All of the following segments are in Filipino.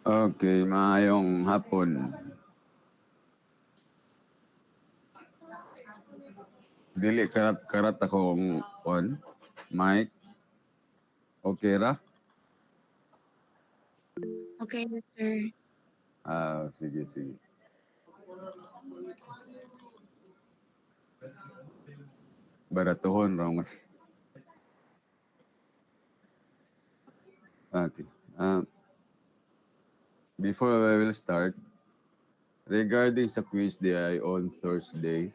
Okay, maayong hapon. Dili karat akong on. Mike, okay ra? Okay, sir. Sige. Baratuhon ra mas. Okay. Before I will start, regarding sa quiz day on Thursday,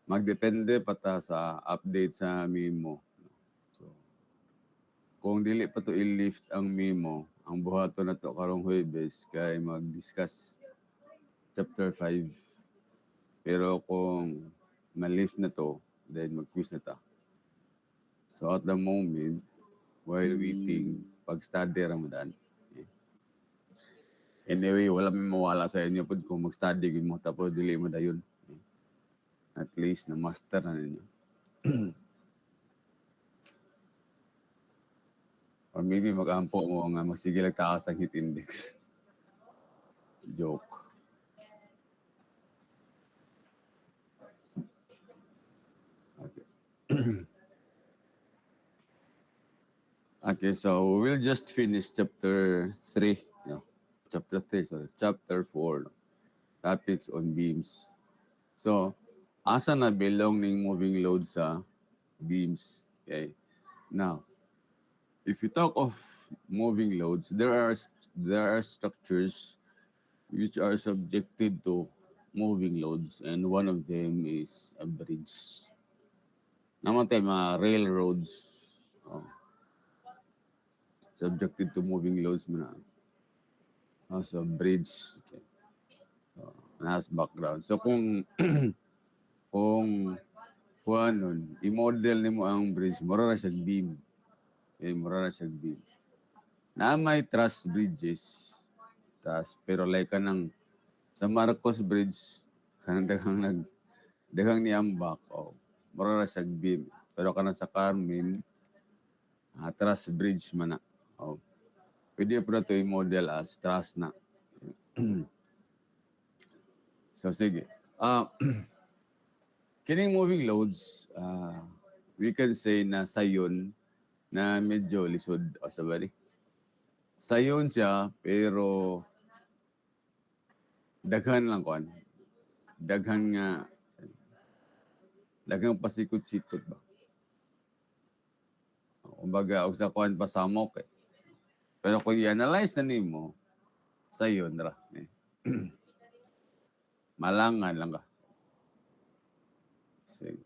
magdepende pa ta sa update sa Mimo. So, kung dili pa to i-lift ang Mimo, ang buhaton na to karong Huwebes kay mag-discuss chapter 5. Pero kung ma-lift na to, then mag-quiz na ta. So at the moment, while waiting, pag-study Ramadan. Anyway, wala may mawala sa inyo po kung mag-study mo tapos dili mo dayon. At least na master na ninyo. Or maybe mag-ampo mo nga magsige lang taas ang heat index. Joke. Okay. Okay, so we'll just finish chapter 3. No? Chapter 3, sorry. Chapter 4. No? Topics on beams. So, asa na belong ning moving load sa beams? Okay. Now, if you talk of moving loads, there are structures which are subjected to moving loads, and one of them is a bridge. Naman tayo mga railroads, oh, subjected to moving loads mo na. So, bridge. Okay. So, nas background. So, kung nun, i-model nimo ang bridge, mura na siyang beam. Okay, mura na siyang beam. Na may truss bridges, pero like ka ng sa Marcos Bridge, kanang daghang niambak, mura na siyang beam. Pero kanang sa Carmen, truss bridge man na. Pwede po na ito i-model as truss na. So, sige. Kining moving loads, we can say na sayon na medyo lisod o sabali. Sayon siya, pero daghan lang kuan. Daghang pasikot-sikot ba. Kumbaga, og sa kuan pasamok eh. Pero kung i-analyze na nimo, sayon ra. Malangan lang ka. Sige.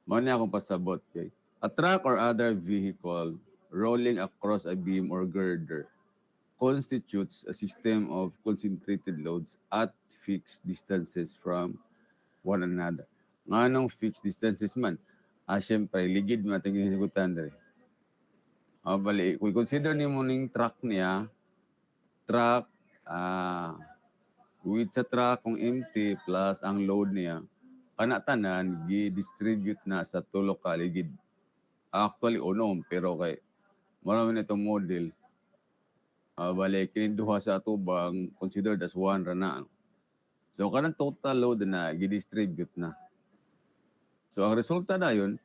Muna akong pasabot kay. A truck or other vehicle rolling across a beam or girder constitutes a system of concentrated loads at fixed distances from one another. Nganong fixed distances man? Siyempre, ligid mo natin ginisugutan dere. Bali, kung consider ni mo ning truck niya, with sa truck kung empty plus ang load niya, kana-tanan, gi-distribute na sa tulo ka ligid. Actually, unom, pero kay marami na itong model. Bali, kininduha sa atubang considered as one rana. So, kanang total load na, gi-distribute na. So, ang resulta na yun,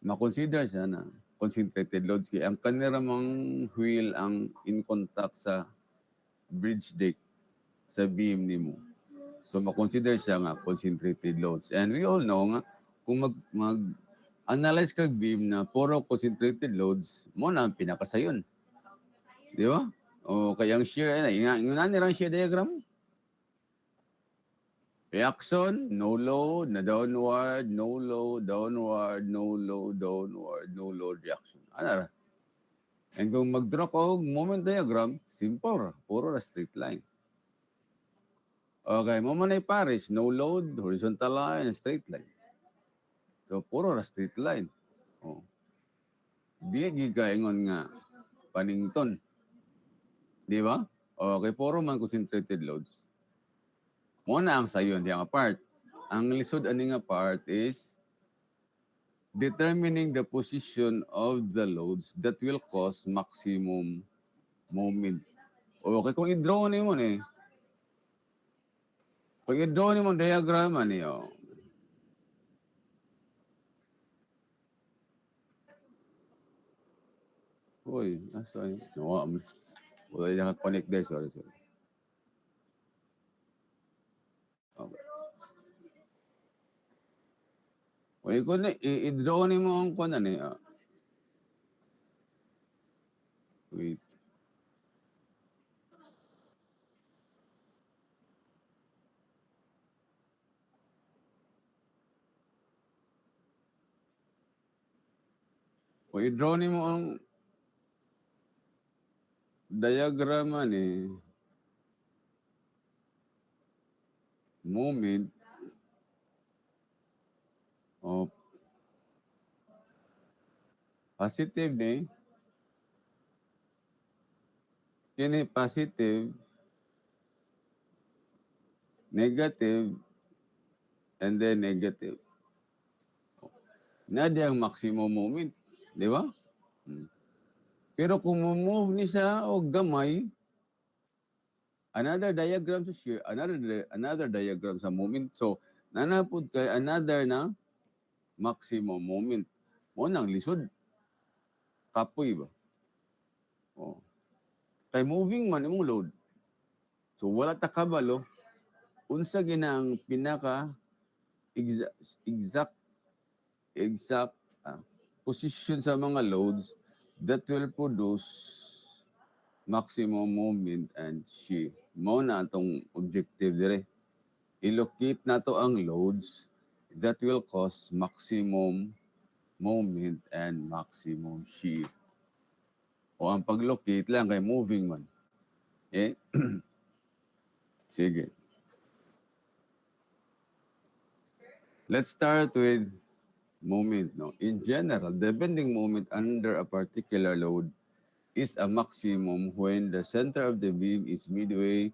ma-consider siya na concentrated loads. Kaya ang kaniramang wheel ang in contact sa bridge deck sa beam ni mo. So, ma-consider siya nga concentrated loads. And we all know nga, kung mag-analyze kag beam na puro concentrated loads, mo na ang pinakasayon. Di ba? O kaya ang shear, yung nanirang shear diagram, reaction, no load, na downward, no load, downward, no load, downward, no load reaction. Ano ra? And kung mag-draw ko moment diagram, simple ra. Puro na straight line. Okay, mo man ay Paris, no load, horizontal line, straight line. So, puro na straight line. Di gigaingon nga panington. Di ba? Okay, puro man concentrated loads. Muna ang sayon, di ang part. Ang lisod aning nga part is determining the position of the loads that will cause maximum moment Okay, kung i-draw ni mo ni, kung i-draw ni mo diagram niyo, uy, asa yun? Nawa mo. Wala yung nakakonect there, sorry. Okay. Uy, kung i-draw ni mo ang kunan ni, wait. Kung i-draw ni mo ang diagram ni, moment of positive ni, kini positive, negative, and then negative. Na di ang maximum moment, di ba? Pero kung move ni siya o gamay, another diagram sa shear, another diagram sa moment. So, nanapod kay another na maximum moment. Mo nang lisod. Kapoy ba? Oh. Kay moving man imong load. So, wala ta kabalo. Unsa ginang pinaka exact position sa mga loads that will produce maximum moment and shear. Mao na atong objective dire. I-locate nato ang loads that will cause maximum moment and maximum shear. O ang pag-locate lang kay moving man. Eh? Sige. Let's start with moment. No? In general, the bending moment under a particular load is a maximum when the center of the beam is midway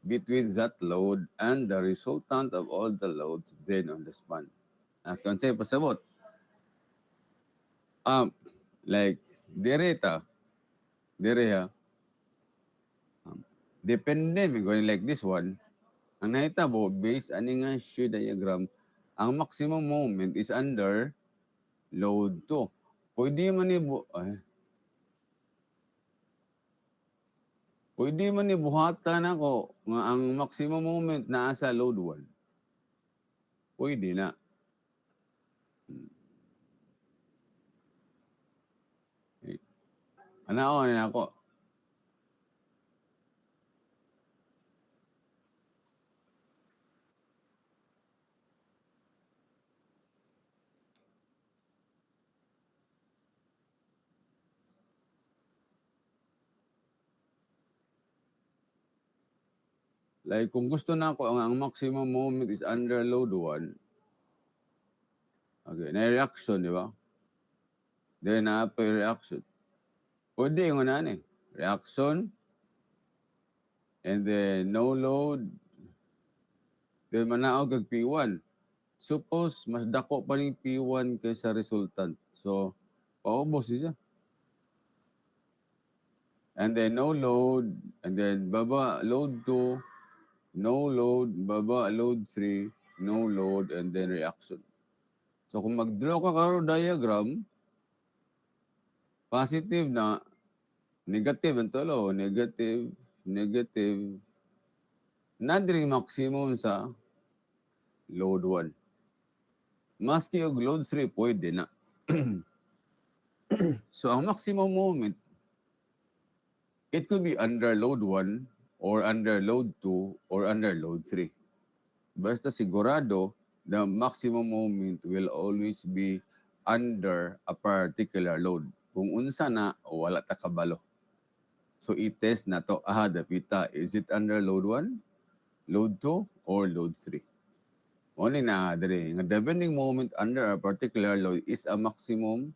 between that load and the resultant of all the loads then on the span. Kung sa'yo pasabot, like, dire ha, depende, may going like this one, ang nahitabo, based ani nga shear diagram, ang maximum moment is under load 2. Pwede man ni buhatan ako nga ang maximum moment naa sa load 1. Pwede na. Anaon na ako. Like, kung gusto na ako, ang maximum moment is under load 1. Okay, na-reaction, di ba? Then, reaction. Pwede yung ano reaction, and then no load, then manaog kag P1. Suppose, mas dako pa rin P1 kaysa resultant. So, paubos siya. And then no load, and then baba load 2, no load, baba load 3, no load, and then reaction. So kung mag-draw ka karo diagram, positive na, negative ang tolo, negative, negative, nadiri maximum sa load 1. Maski og load 3, pwede na. So ang maximum moment, it could be under load 1, or under load 2, or under load 3. Basta sigurado, the maximum moment will always be under a particular load. Kung unsa na, wala ta kabalo. So i-test na to, dapita, is it under load 1, load 2, or load 3? Only na dere, nga the bending moment under a particular load is a maximum,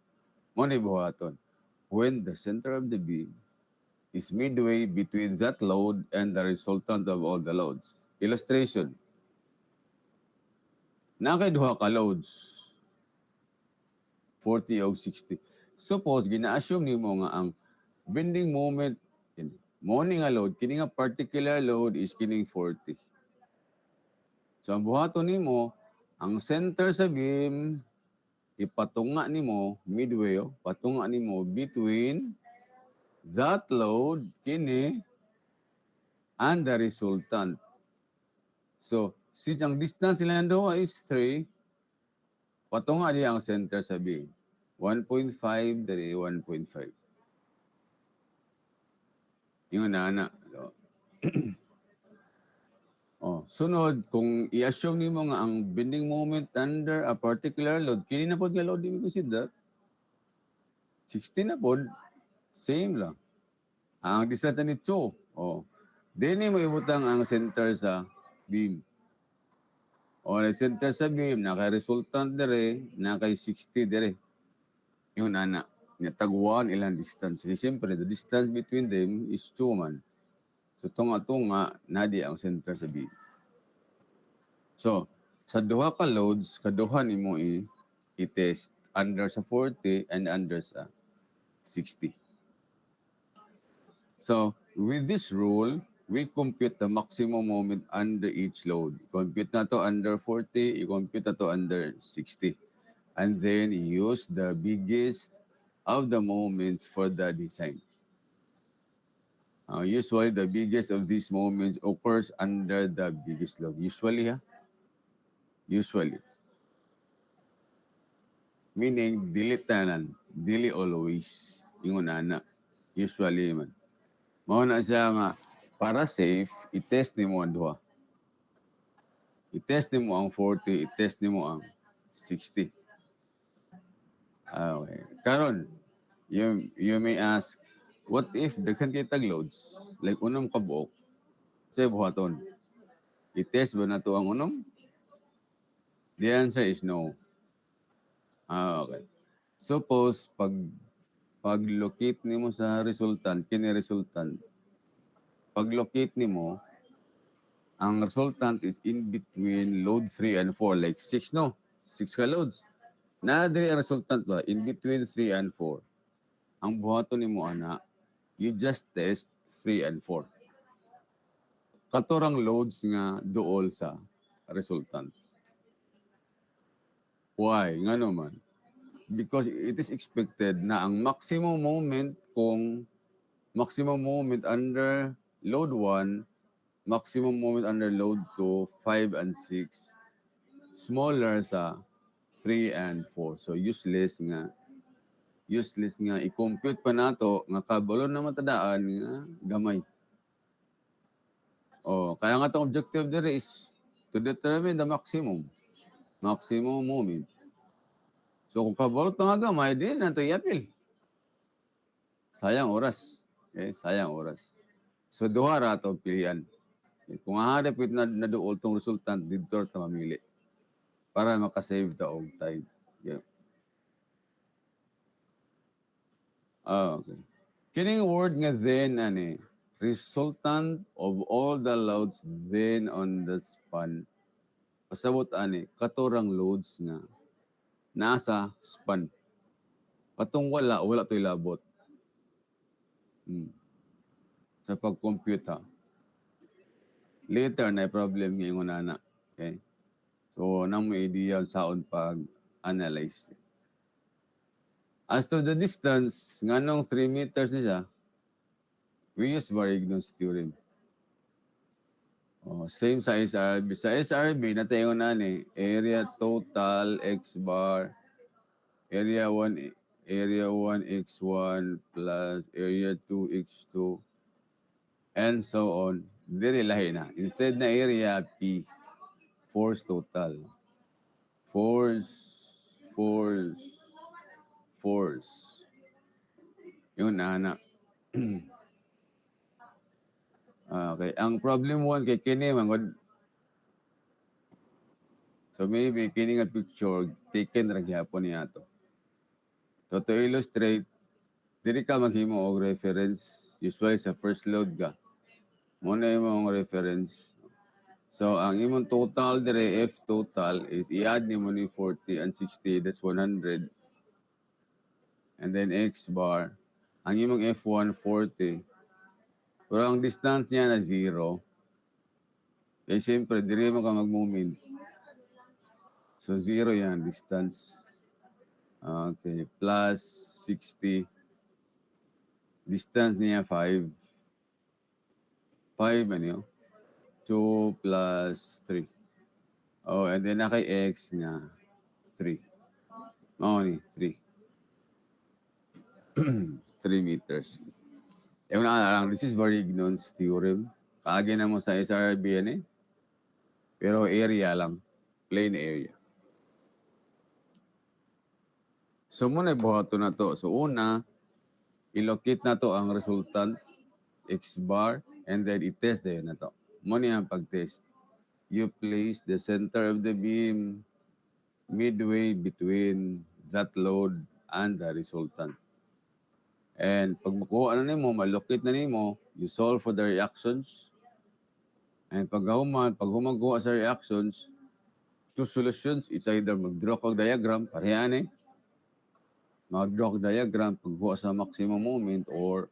mo ni buhaton, when the center of the beam is midway between that load and the resultant of all the loads. Illustration. Nakay duha ka loads, 40 o 60. Suppose, gina-assume nimo nga ang bending moment Mao ni nga load, kini nga particular load is kining 40. So ang buhaton nimo, ang center sa beam ipatunga nimo midway, patunga nimo between that load kini and the resultant. So, since ang distance sila nandoon is 3, patunga niya ang center sa beam. 1.5 dari 1.5. Yung nana. So, sunod, kung i-assume nimo nga ang bending moment under a particular load, kini na pod nga load mo consider, 60 na pod, same lang. Ang distance ni 2, dini mo ibutang ang center sa beam. O ang center sa beam, naka-resultant dire, naka-60 dire. Yung nana. Tag-1 ilang distance. Kasi siyempre, the distance between them is 2 man. So, tunga-tunga, nadi ang center sa beam. So, sa duha ka loads, kaduha ni mo i-test under sa 40 and under sa 60. So, with this rule, we compute the maximum moment under each load. Compute na to under 40, i-compute na to under 60. And then use the biggest of the moments for the design. Usually, the biggest of these moments occurs under the biggest load. Usually. Meaning, dili tanan, dili always. Ingon ana. Usually man. Mao na siya nga, para safe, i-test nimo ang duha. I-test nimo ang 40, i-test nimo ang 60. Okay. Karon, you may ask, what if daghan kay tag loads? Like unang kabuok, sa buhaton. I-test ba na to ang unom? The answer is no. Okay. Suppose, pag-locate nimo sa resultant, kini-resultant, pag-locate nimo, ang resultant is in between load 3 and 4, like 6, no? 6 ka loads. Nadiri ang resultant ba? In between 3 and 4. Ang buhaton nimo ana, you just test 3 and 4. Katorang loads nga duol sa resultant. Why? Nga naman. Because it is expected na ang maximum moment under load 1, maximum moment under load 2, 5 and 6, smaller sa 3 and 4. So useless nga i-compute pa nato nga kabalo na matadaan nga gamay. Kaya nga itong objective dire is to determine the maximum moment. So kung kabalo ito nga gamay, di na ito i-appeal. Sayang oras. Okay? Sayang oras. So duha ra ito pilihan. Okay? Kung haharap ito na dool itong resultant, dito ito mamili para makasave the og time. Okay. Okay. Kining word nga then, resultant of all the loads then on the span. Pasabot katorang loads nga nasa span. Patong wala to'y labot. Sa pag-compute ha. Later na problem ngayon nana. Okay? So, nang may idea saon pag-analyze. As to the distance, nganong 3 meters niya, we use Varignon's theorem. Same sa SRB. Sa SRB, natayo na area total x bar, area 1 x1 plus area 2 x2, and so on. Diri lahi na. Instead na area P, force total. Force. Yun na. Okay. Ang problem 1 kay kini mangod. So maybe kini nga picture taken ra gyapon niya to. So to illustrate, diri ka maghimo og reference usually sa first load ka. Mo na imong reference. So ang imong total dire F total is i-add nimo ni 40 and 60, that's 100. And then X bar, ang imong F1 40, Pero ang distance niya na 0, eh siyempre, dire mo ka mag-moment. So 0 yan, distance. Okay, plus 60. Distance niya 5. 5 ano yun? 2 plus 3. Oh, and then na kay x niya 3. Oh, ni 3. 3 meters. Yung lang, this is Varignon's theorem. Kaagay na mo sa SRB yan eh. Pero area lang. Plain area. So muna buhato na to. So una, ilocate na to ang resultant x bar and then i-test din na to. Muna yung pag-test. You place the center of the beam midway between that load and the resultant. And pag makuha na nimo, malocate na nimo, you solve for the reactions. And pag humaguha sa reactions, two solutions, it's either mag-draw kag diagram, parehan eh. Mag-draw kag diagram, pagkuha sa maximum moment or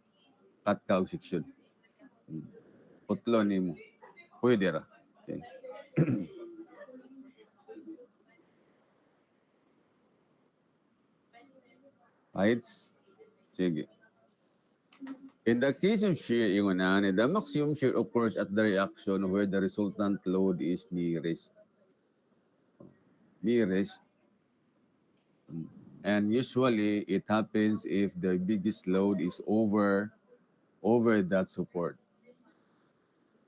cut kag section. Putlo nimo. Pwede ra. Okay. Heights? Sige. In the case of shear, yung the maximum shear occurs at the reaction where the resultant load is nearest. Nearest. And usually, it happens if the biggest load is over that support.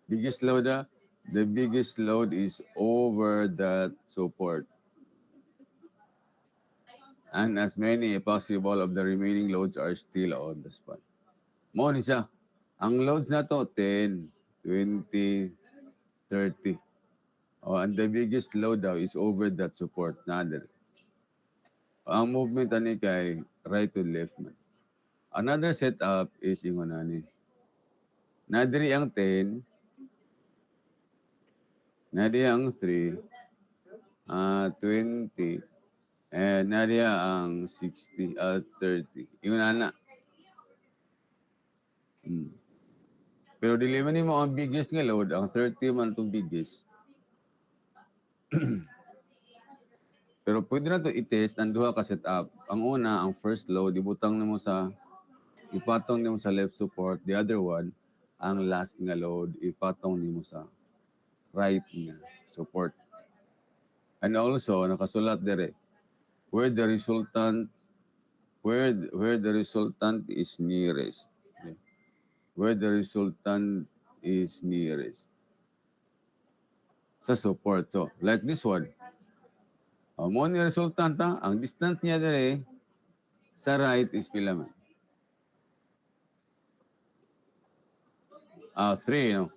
Biggest load, the biggest load is over that support. And as many possible of the remaining loads are still on the spot. Mo ni siya. Ang loads na to, 10, 20, 30. Oh, and the biggest load daw is over that support. Ang movement ani kay right to left man. Another setup is yung ni. Nadiri ang 10, nadiri ang 3, 20, and nadiri ang 60, 30. Yung na. Pero dili man mo ang biggest nga load, ang 30 man itong biggest. Pero pwede na to i-test ang duha ka setup. Ang una, ang first load, ipatong nimo sa left support. The other one, ang last nga load, ipatong nimo sa right nga support. And also, nakasulat dire, where the resultant is nearest. Where the resultant is nearest. Sa support. So, like this one. Mo ni resultant ang distance niya dire sa right is pila man? 3, no?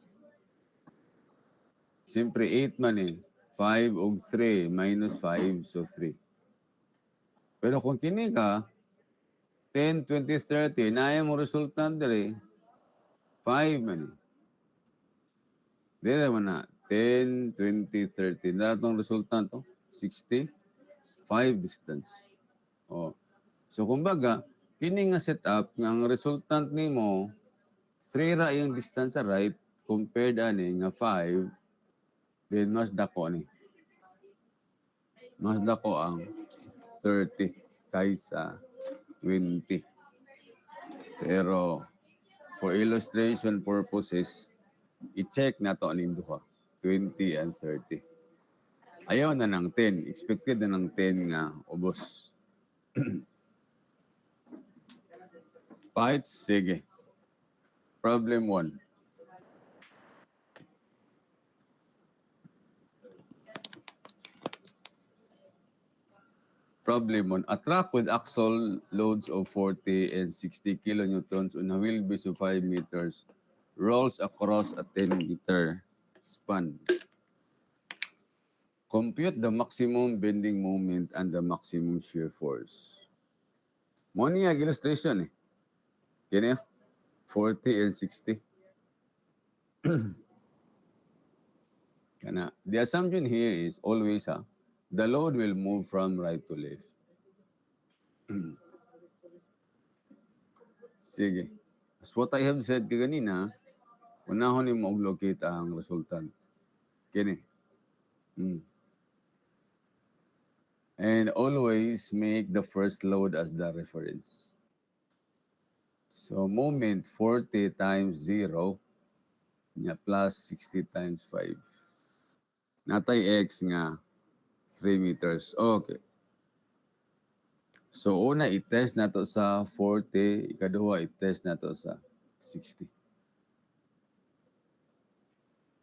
Siyempre, 8 man eh. 5 og 3 minus 5, so 3. Pero kung kini ka, 10, 20, 30, naya mo resultant dire, 5 man eh. Dire man na, 10, 20, 30. Nara itong resultant to, 60, 5 distance. Oh. So, kumbaga, kini nga setup, nga ang resultant nimo 3 ra yung distance sa right, compared ani nga 5, then mas dako ni. Mas dako ang 30 kaysa 20. Pero for illustration purposes, i-check na to aning duha, 20 and 30. Ayaw na ng 10. Expected na ng 10 nga ubos. Fights? Sige. Problem 1. Problem 1. A truck with axle loads of 40 and 60 kilonewtons on a wheelbase of 5 meters rolls across a 10-meter span. Compute the maximum bending moment and the maximum shear force. Mo niya illustration eh. Kini 40 and 60. Kana, the assumption here is always the load will move from right to left. Sige. As what I have said kanina, Unahon ni mo locate ang resultant. Kini. And always make the first load as the reference. So moment 40 times 0 niya plus 60 times 5. Natay x nga 3 meters. Okay. So una i-test nato sa 40, ikaduha i-test nato sa 60.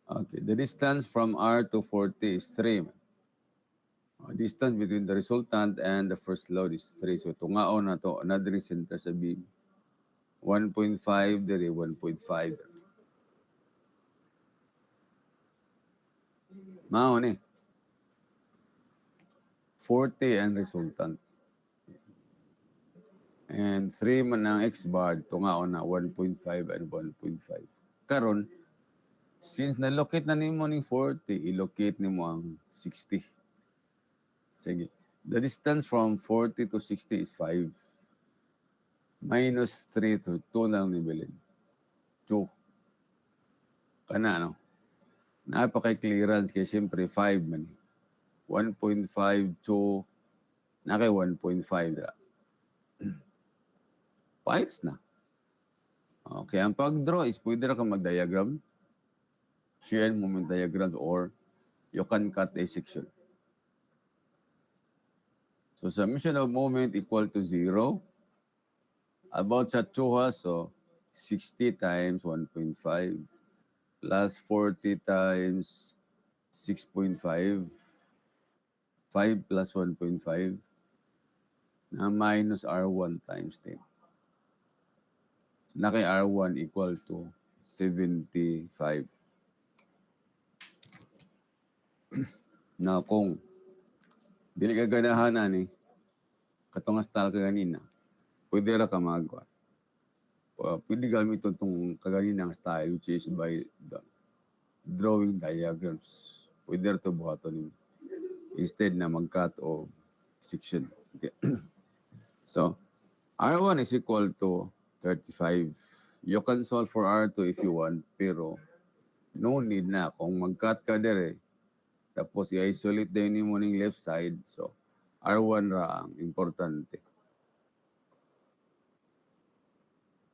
Okay, the distance from R to 40 is 3. Distance between the resultant and the first load is 3. So tungaon na to, another center sa beam. 1.5 diri, 1.5. Mao ni. 40 ang resultant. And 3 man ang X bar, tungaon na 1.5 and 1.5. Karon, since na-locate na nimo ning 40, i-locate nimo ang 60. Sige. The distance from 40 to 60 is 5. Minus 3 to 2 lang ni Belen. 2. Kana, no? Napaka-clearance kay siyempre 5 man. 1.5 to na kay 1.5 dra. Fights na. Okay, ang pag-draw is pwede ra ka mag-diagram, shear and moment diagram, or you can cut a section. So summation of moment equal to 0. About sa 2, so 60 times 1.5 plus 40 times 6.5, 5 plus 1.5 na minus R1 times 10. Na kay R1 equal to 75. Na kung dili ka ganahan ni katong style ka ganina, pwede ra ka magwa. Pwede gamit itong kaganinang style which is by the drawing diagrams. Pwede ra ito buhaton nimo. Instead na mag-cut o section. Okay. So, R1 is equal to 35. You can solve for R2 if you want, pero no need na. Kung mag-cut ka dire, tapos i-isolate din mo ng left side, so R1 ra ang importante.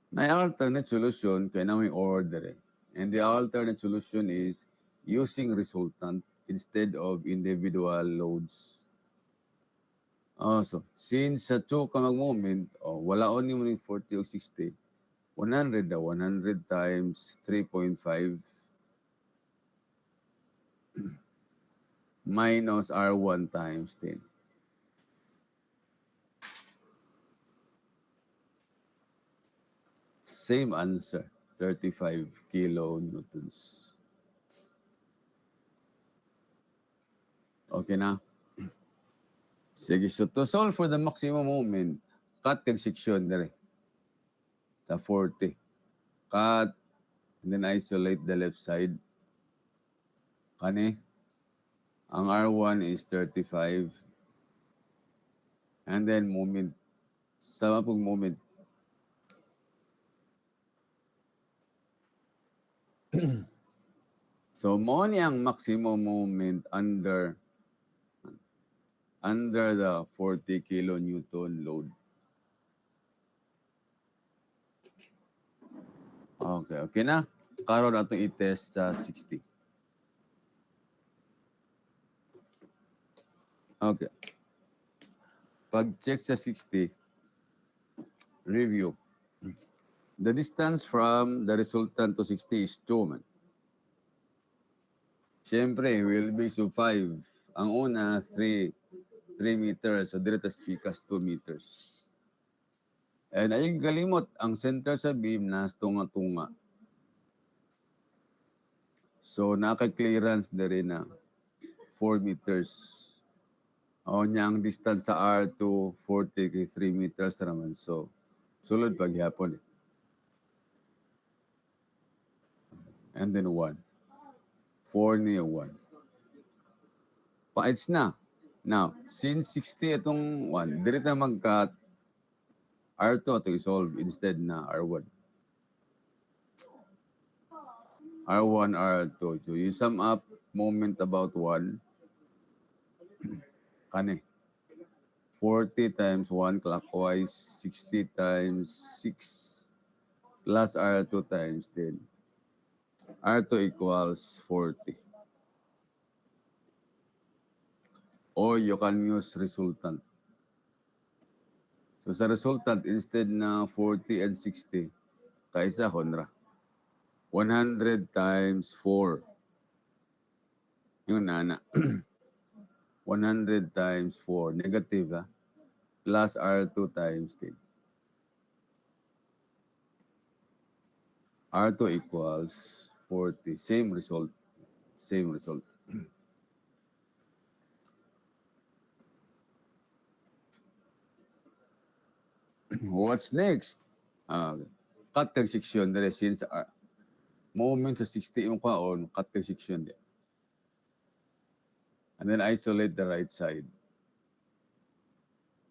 May alternate solution kaya na may order. And the alternate solution is using resultant instead of individual loads. So, since sa 2 ka mag-moment, walaon ni mo ng 40 o 60, 100 na, 100 times 3.5 minus R1 times 10. Same answer, 35 kilonewtons. Okay na? Sige, so to solve for the maximum moment, cut yung section dire sa 40. Cut, and then isolate the left side. Kani, ang R1 is 35. And then moment, sa pag moment, so mo ni ang maximum moment under the 40 kilonewton load. Okay na. Karon atong i-test sa 60. Okay. Pag-check sa 60, review. The distance from the resultant to 60 is 2 man. Siyempre, will be so 5. Ang una, 3 meters. So, dito pikas 2 meters. And ayun kalimot, ang center sa beam na tunga-tunga. So, naka-clearance na rin na 4 meters. O niya ang distance sa R to 40 kay 3 meters naman. So, sulod paghapon. And then 1. 4 niya 1. Paits na. Now, since 60 itong 1, direct na mag-cut, R2 to i-solve instead na R1. R1, R2. So you sum up moment about 1, kani. 40 times 1 clockwise, 60 times 6 plus R2 times 10. R2 equals 40. Or you can use resultant. So sa resultant, instead na 40 and 60, kaisa konra. 100 times 4. Yung nana. 100 times 4, negative ha? Plus R2 times 10. R2 equals 40. Same result. Same result. What's next? Cut kag section dali since moment sa 60 yung kaon, cut kag section di. And then isolate the right side.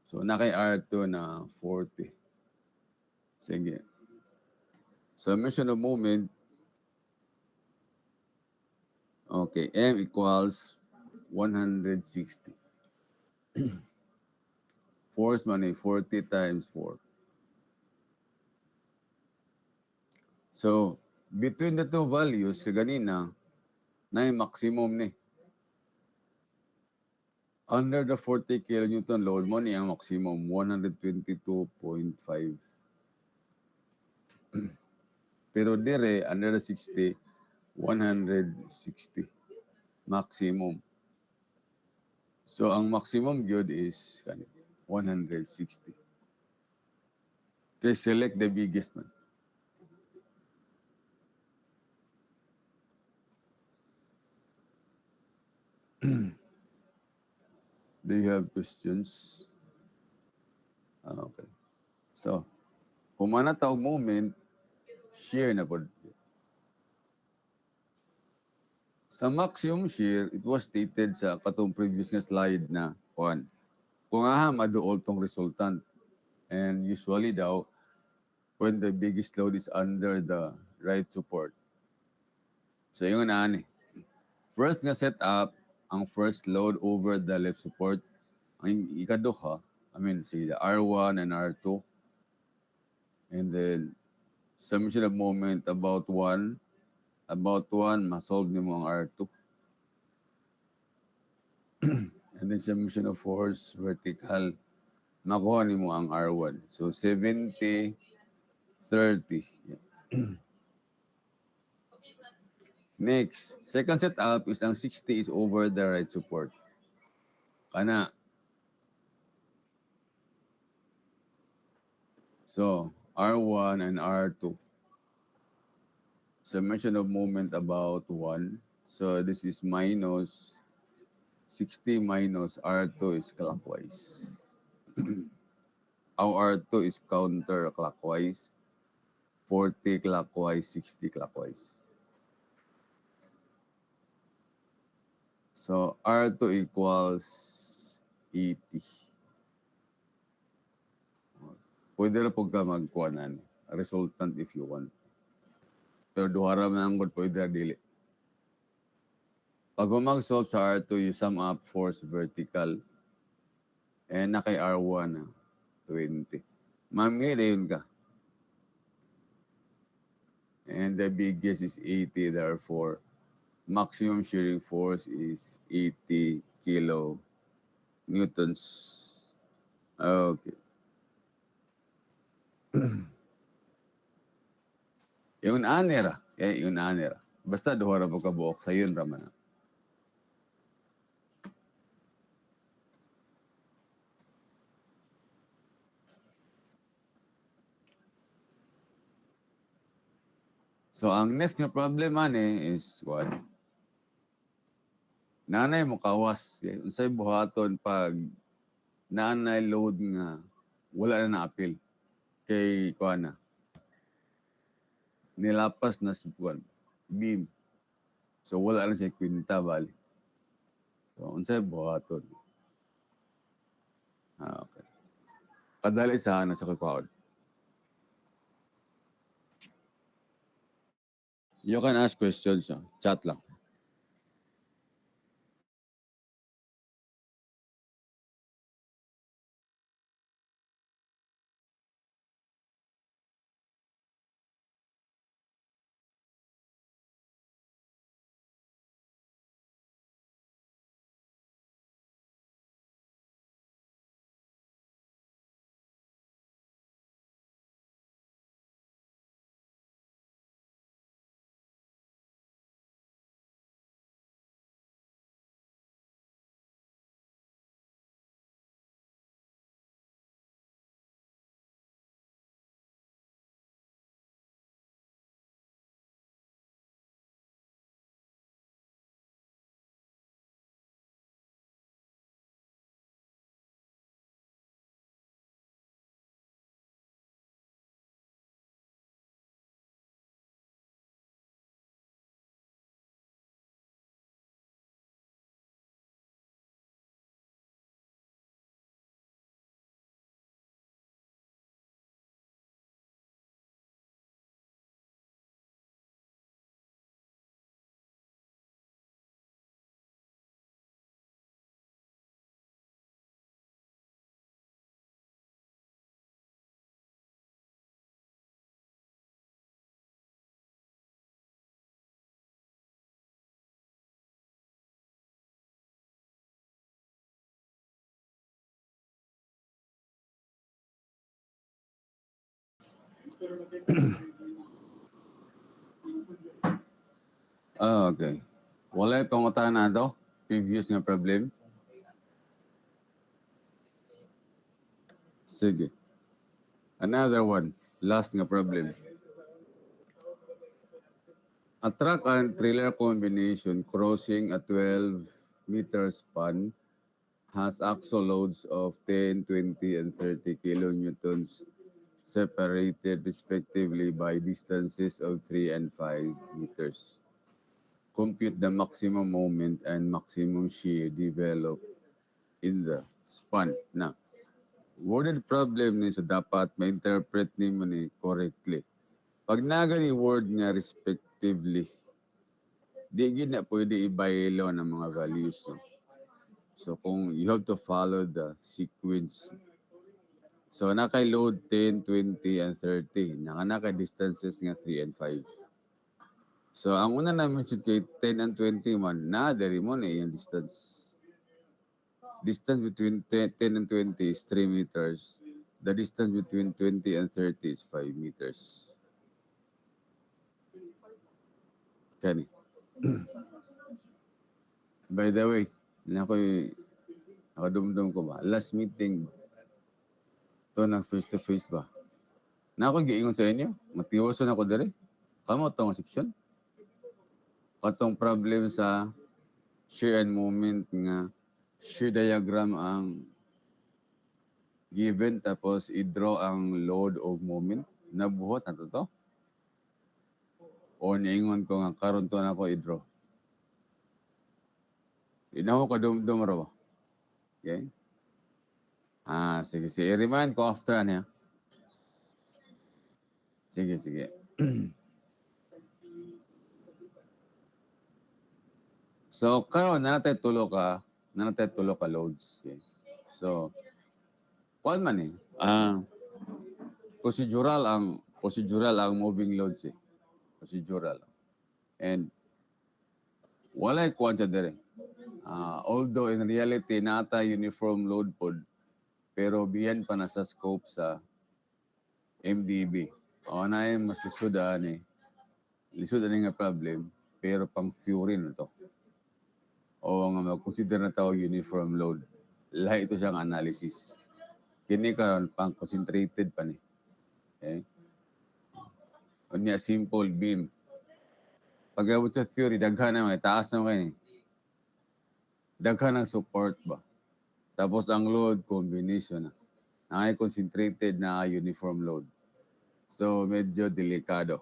So na kay R2 na 40. Sige. Summation of moment. Okay, M equals 160. Force man 40 times 4. So, between the two values, kaganina, na yung maximum ni. Under the 40 kilonewton load mo ni ang maximum, 122.5. Pero dire, under the 60, 160. Maximum. So, ang maximum good is 160. Okay, select the biggest one. Do you have questions? Okay. So, kung manatawag moment, share na po. Sa maximum shear, it was stated sa katong previous nga slide na 1. Kung aha, maduol tong resultant. And usually daw, when the biggest load is under the right support. So yung naan First nga setup, ang first load over the left support. Ang ikaduha, say the R1 and R2. And then, summation of moment about 1. About 1, masolve ni mo ang R2. And then summation of force, vertical, makuha ni mo ang R1. So 70, 30. Next, second setup is ang 60 is over the right support. Kana. So, R1 and R2. Summation of moment about 1. So this is minus 60 minus R2 is clockwise. Our R2 is counterclockwise. 40 clockwise, 60 clockwise. So R2 equals 80. Pwede na po ka magkuhanan. Resultant if you want. Pero duhara man ang pwede na dili. Pag mag-solve sa R2, you sum up force vertical. And na kay R1 na 20. Mamili yun ka. And the biggest is 80, therefore, maximum shearing force is 80 kilo newtons. Okay. Yung anera. Yung anera. Basta duhara po kabuok sa yun, Raman. So, ang next na problem is what? Nanay mo kawas. Unsay buhaton pag nanay load nga wala na na-appeal kay kuana. Nilapas na subuan. Beam. So, wala na siya kwinta, bali. So, unsay buhaton. Okay. Kadali sana sa kakwaon. You can ask questions. Chat lang. Okay. Wala pangutan na to? Previous nga problem? Sige. Another one. Last nga problem. A truck and trailer combination crossing a 12-meter span has axle loads of 10, 20, and 30 kilonewtons separated respectively by distances of 3 and 5 meters. Compute the maximum moment and maximum shear developed in the span. Na, worded problem ni so dapat ma-interpret ni mo ni correctly. Pag naga ni word nga respectively, di gid na pwede ibaylo ng mga values. No? So kung you have to follow the sequence. So nakay load 10, 20, and 30. Nakay distances nga 3 and 5. So ang una na mention kay 10 and 20 man, na diri mo na yung distance. Distance between 10 and 20 is 3 meters. The distance between 20 and 30 is 5 meters. Kani. By the way, nakadumdum ko ba? Last meeting, to na face-to-face ba? Na ako giingon sa inyo, matiwason ako dere. Kamo tong section. Katong problem sa shear and moment nga shear diagram ang given tapos i-draw ang load o moment. Nabuhat na to. O niingon ko nga karon to na ako i-draw. Inaw ko dumdum raw. Okay? Sige. I-remind ko after niya. Sige. So, karon na natin tulo ka loads. Okay? So, kuan man eh. Procedural ang moving loads eh. Procedural. And walay kuan sa dire. Although in reality nata uniform load pod pero biyan pa na sa scope sa MDB. O na mas lisod ani. Lisod ani nga problem pero pang fury na to. O nga mag-consider na tao uniform load. Lahi ito siyang analysis. Kini karon pang concentrated pa ni. Okay? Unya simple beam. Pag-abot sa theory, daghan na may taas na kayo ni. Daghan ang support ba? Tapos ang load combination na. Ay concentrated na uniform load. So medyo delikado.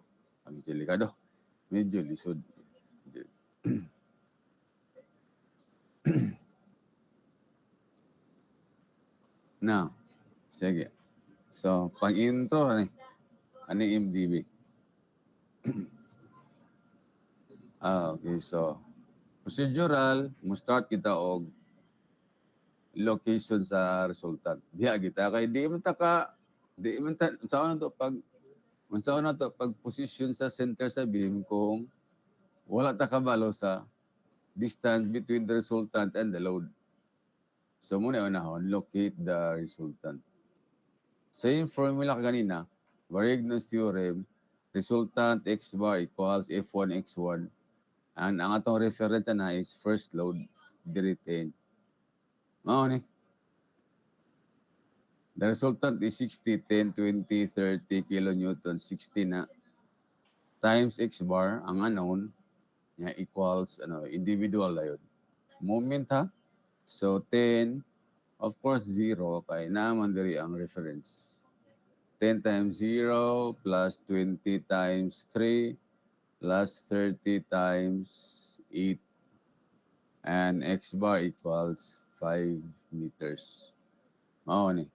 Medyo lisod. Now, sige. So, pang intro ani MDB. Okay. So, procedural, mo start kita og location sa resultant. Diha kita kay di man ta unsa na to pag position sa center sa beam kung wala ta kabalo sa distance between the resultant and the load. So muna unahon, locate the resultant. Same formula kanina, Varigno's theorem, resultant x bar equals F1 x1. And ang atong reference na is first load, retain. Mao ni. The resultant is 60, 10, 20, 30 kilonewton, 60 na times x bar, ang unknown, niya equals individual na yun. Moment ha. So 10, of course 0, kay naman diri ang reference. 10 times 0 plus 20 times 3 plus 30 times 8. And x bar equals 5 meters. Mao ni.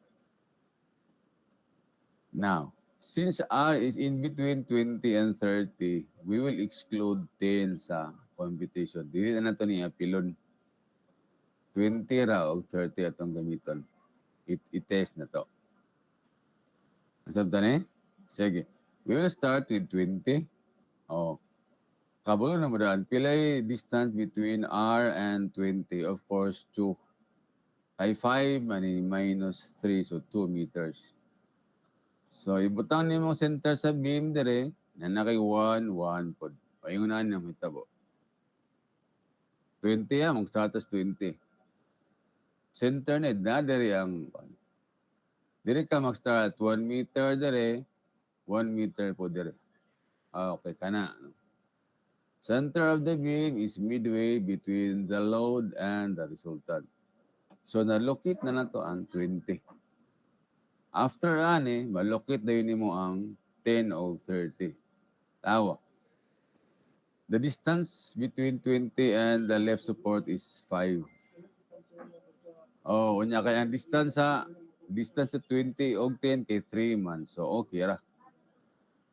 Now, since R is in between 20 and 30, we will exclude 10 sa computation. Dili na nato ni apilon. 20 ra o 30 atong gamiton. I-test na to. Nasabtan eh? Sige. We will start with 20. Oh. Kabalo na mo daan. Pilay distance between R and 20. Of course, 2. Kay 5, minus 3. So, 2 meters. So, ibutang ni mo center sa beam dire, na nakay 1, 1 pod. Paingunan na mo hitabo. 20 mag-start as 20. Center na, dire ang, dire ka mag-start, 1 meter dire, 1 meter po dire. Okay, kana. Center of the beam is midway between the load and the resultant. So, na-locate na nato ang 20. After ani, malocate na yun mo ang 10 o 30. Tawa. The distance between 20 and the left support is 5. Oh, unya kaya ang distance sa 20 og 10 kay 3 man. So okay ra.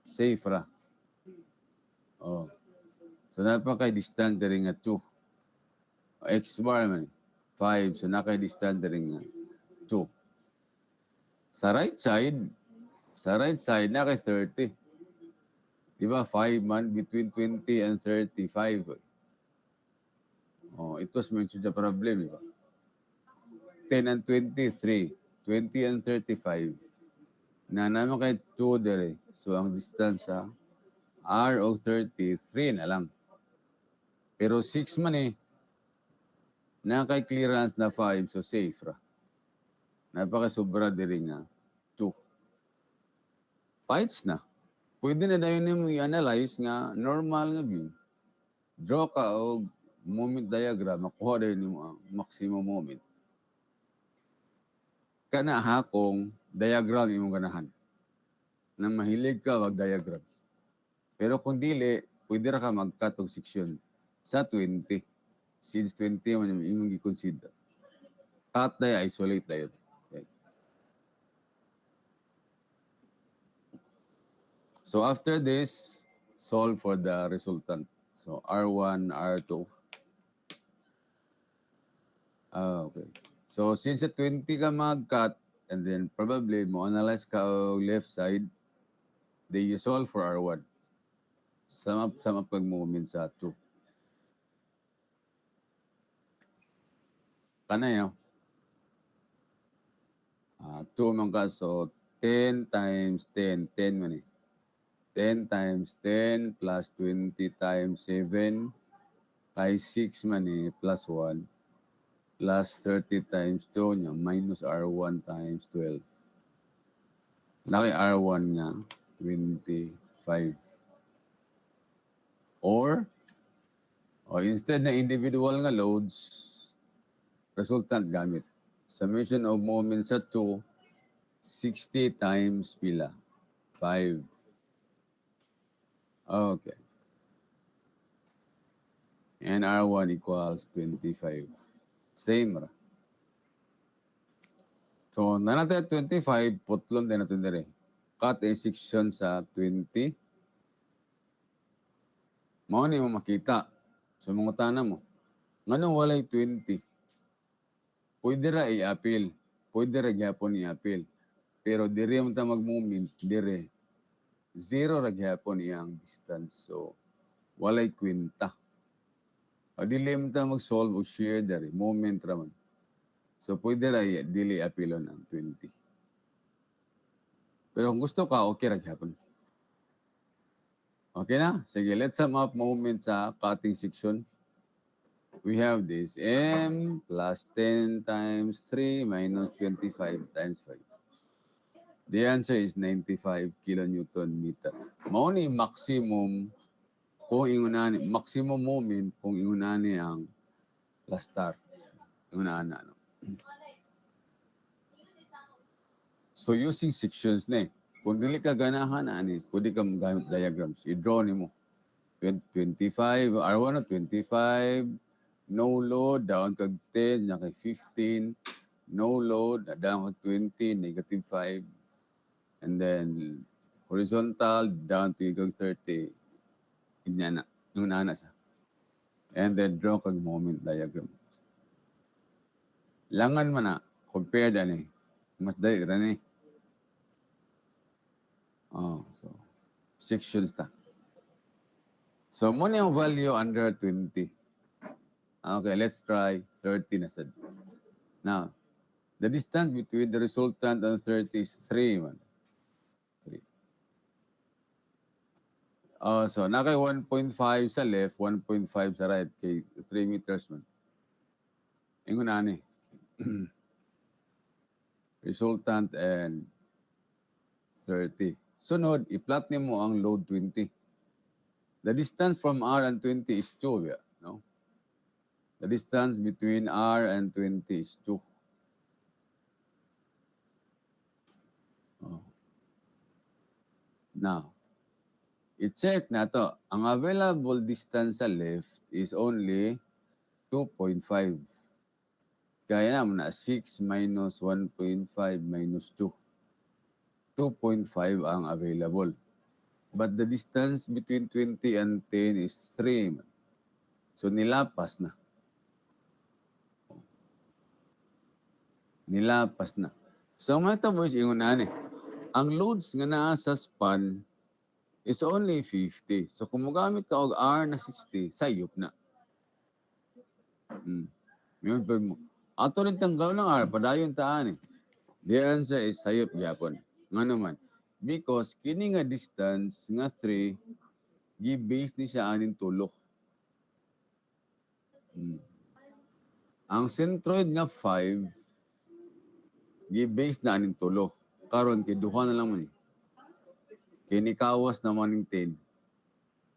Safe ra. Oh. So napaka distance diri nga 2. X bar man 5. So nakay distance diri nga 2. Sa right side nakay 30. Diba 5 man between 20 and 35. Oh, it was mentioned the problem, diba? 10 and 23, 20 and 35. Na naman kay 2 dire. So ang distance sa R o 33 na lang. Pero 6 man eh. Na kay clearance na 5, so safe ra. Napaka-sobra dire nga 2. Fights na. Pwede na dayon nimo i-analyze nga normal nga view. Draw ka og moment diagram, makuha dayon nimo ang maximum moment. Kana ha kung diagram imong ganahan. Nang mahilig ka wag diagram. Pero kung dili, pwede ra ka mag-cut og section sa 20. Since 20 man imong gi-consider. Cut na isolate na yun. Okay. So after this, solve for the resultant. So R1, R2. Okay. So since at 20 ka mag-cut, and then probably mo analyze ka o left side, then you solve for R1. Sum up pag-movement sa 2. Kanay, no? 2 man ka, so 10 times 10, 10 man eh. 10 times 10 plus 20 times 7 kay 6 man eh, plus 1 plus 30 times 2 niya minus R1 times 12. Laki R1 niya 25. Or instead na individual nga loads, resultant gamit. Summation of moments sa 2, 60 times pila? 5. Okay. And R1 equals 25. Same ra. So, nanatay 25, putlon din natin dire. Cut a section sa 20. Mao ni mo makita. So mga tanan mo. Nganong walay 20? Pwede ra i-appeal. Pwede ra gyapon i-appeal. Pero dire mo ta mag-moment, dire zero ra gyapon iyang distance. So walay kwenta. O dili mo ta mag-solve o share dari moment ra man. So pwede ra dili appealon ang 20. Pero kung gusto ka, okay ra gyapon. Okay na? Sige, let's sum up moment sa cutting section. We have this m plus 10 times 3 minus 25 times 5. The answer is 95 kilonewton meter. Mao ni maximum kung ingunani, maximum moment kung ingunani ang lastar. Ingunana, no? So using sections na kung dili ka ganahan ani, pwede ka gamit diagrams. I-draw nimo. 25, R1 25, no load, down kag 10, na kay 15, no load, down kag 20, negative 5, and then horizontal, down to kag 30, inyana, yung nana sa. And then draw kag moment diagram. Langan man na, compared ani, mas dali rin eh. Oh, so, sections ta. So, muna yung value under 20. Okay, let's try 30 na sad. Now, the distance between the resultant and 30 is 3 man. 3. So, nakay 1.5 sa left, 1.5 sa right, kay 3 meters man. Ingon na ni. Resultant and 30. Sunod, i-plot mo ang load 20. The distance from R and 20 is 2. Yeah, no? The distance between R and 20 is 2. Oh. Now, i-check na to. Ang available distance sa left is only 2.5. Kaya naman na 6 minus 1.5 minus 2. 2.5 ang available. But the distance between 20 and 10 is 3. So nilapas na. Nilapas na. So ang mga boys, ingon na ni. Ang loads nga naa sa span is only 50. So kung magamit ka og R na 60, sayop na. Yun pa mo. Ato rin tanggaw ng R, padayon taan eh. The answer is sayop gyapon. Nga naman. Because kini nga distance nga 3, gi-base ni siya anin tulok. Ang centroid nga 5, gi-base na anin tulok. Karon kay duha na lang man eh. Kini kawas naman ng 10.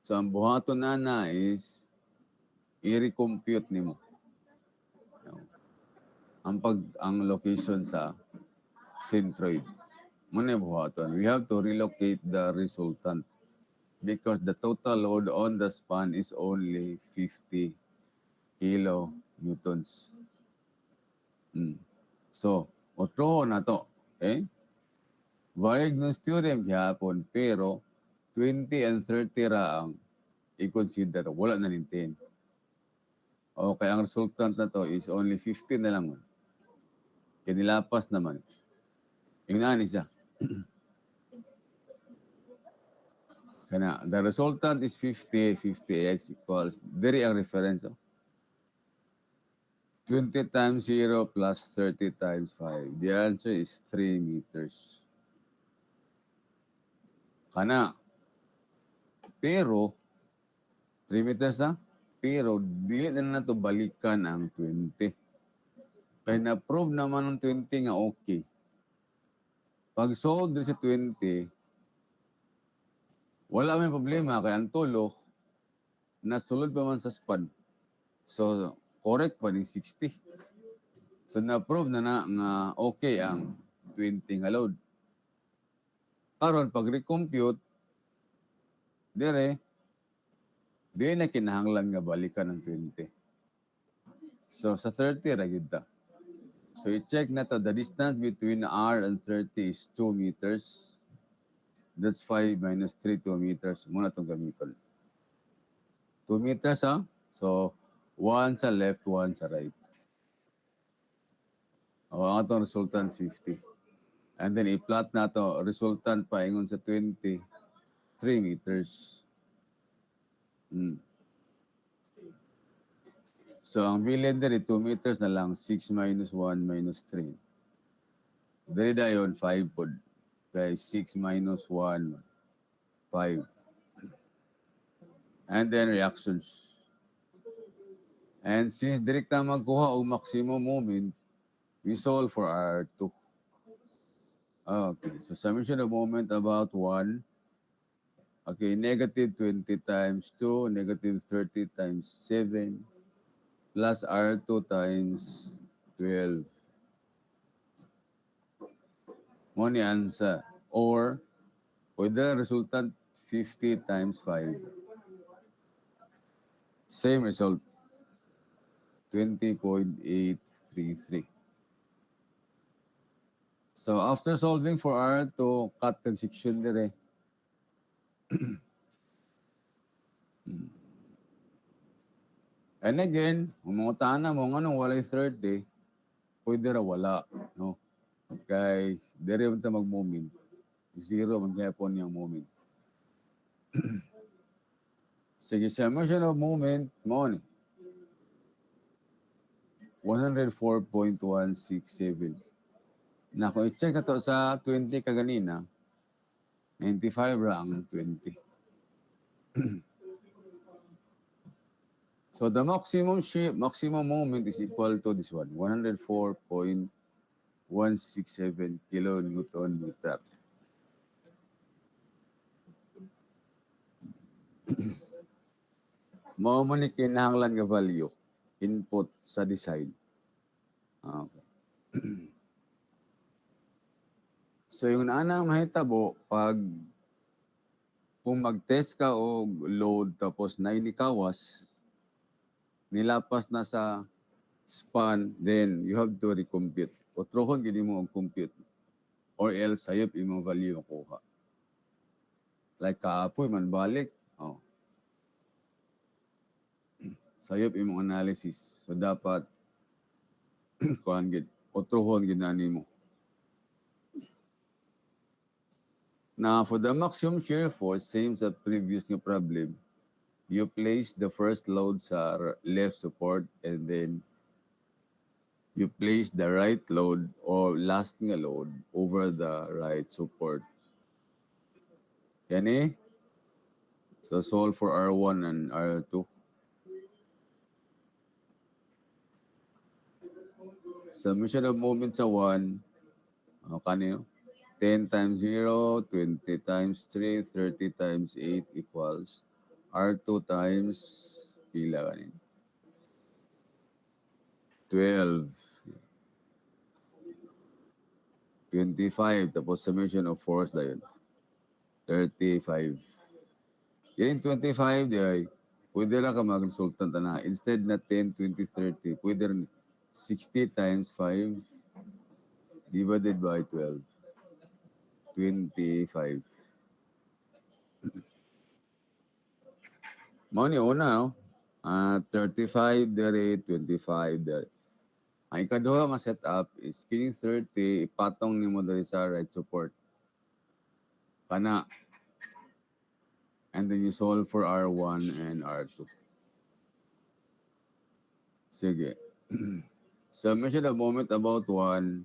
So ang buhaton na is i-recompute nimo. Ang location sa centroid. Muna buhaton. We have to relocate the resultant because the total load on the span is only 50 kilonewtons. So, otro na to. Okay? Varigno's theorem gyapon pero 20 and 30 ra ang i-consider. Wala na rin 10. Okay, ang resultant na to is only 15 na lang. Kinilapas naman. Yung nani siya. Kana, the resultant is 50, 50x equals, very ang reference. 20 times 0 plus 30 times 5. The answer is 3 meters. Kana. Pero, 3 meters na? Pero, dili na to balikan ang 20. Kaya na-prove naman ng 20 nga okay. Pag solve din sa 20, wala may problema kaya ang tulok nasulod pa man sa span. So, correct pa ni 60. So, na-prove na nga okay ang 20 nga load. Karon pag recompute, dire na kinahanglan nga balikan ng 20. So, sa 30 ra gyud ta. So, i-check na to. The distance between R and 30 is 2 meters. That's 5 minus 3, 2 meters. Muna itong gamiton. 2 meters, ha? So, 1 sa left, 1 sa right. O, ang atong resultant, 50. And then, i-plot na to, resultant pa, ingon sa 20, 3 meters. Hmm. So, ang bilin diri 2 meters na lang, 6 minus 1 minus 3. Diri dayon, 5 pod. Kaya 6 minus 1, 5. And then, reactions. And since direkta magkuha og maximum moment, we solve for R2. Okay, so summation of moment about 1. Okay, negative 20 times 2, negative 30 times 7, plus R2 times 12. Mo ni answer. Or, pwede resultant 50 times 5. Same result, 20.833. So after solving for R2, cut kag section dire. And again, kung mga tana mo, anong walay 30, pwede ra wala. No? Kay, dire man ta mag-moment. Zero, mag-hapon yung moment. Sige, summation of moment, mo ni. 104.167. Na kung i-check na to sa 20 kaganina, 95 ra ang 20. So the maximum moment is equal to this one, 104.167 kilonewton meter. Mao man ni kinahanglan nga value input sa design. Okay. So yung naanang mahitabo pag kung mag-test ka o load tapos nainikawas, nilapas na sa span, then you have to recompute. O trohon gini mo ang compute. Or else sayop imong value makuha. Like kaapoy man balik. Oh. Sayop imong analysis. So dapat kuan gid o trohon ginani mo. Now, for the maximum shear force, same sa previous nga problem, you place the first load sa left support and then you place the right load or last nga load over the right support. Yan eh. So, solve for R1 and R2. Summation of moment sa 1, kanino? 10 times 0, 20 times 3, 30 times 8 equals R2 times pila kanin? 12. 25, tapos summation of force na yun. 35. Yan 25, di ay, pwede lang ka mag-resultant na. Instead na 10, 20, 30, pwede rin 60 times 5 divided by 12. 25. Mao ni una, no? 35 dere, 25 dere. Ang ikaduha nga setup is kining 30, ipatong ni mo dere sa right support. Kana. And then you solve for R1 and R2. Sige. Summation of moment about 1,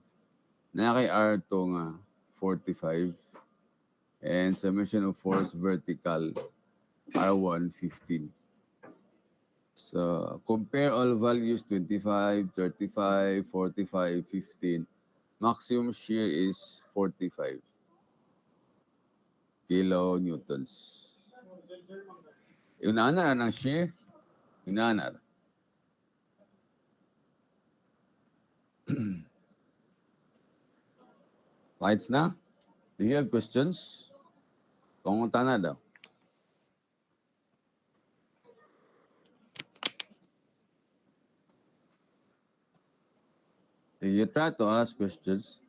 na kay R2 nga 45. And summation of force vertical, R1, 15. So, compare all values, 25, 35, 45, 15. Maximum shear is 45 kilonewtons. Unaana ng shear? Unaana. Lights na? Do you have questions? Pangunta na daw. Do you try to ask questions?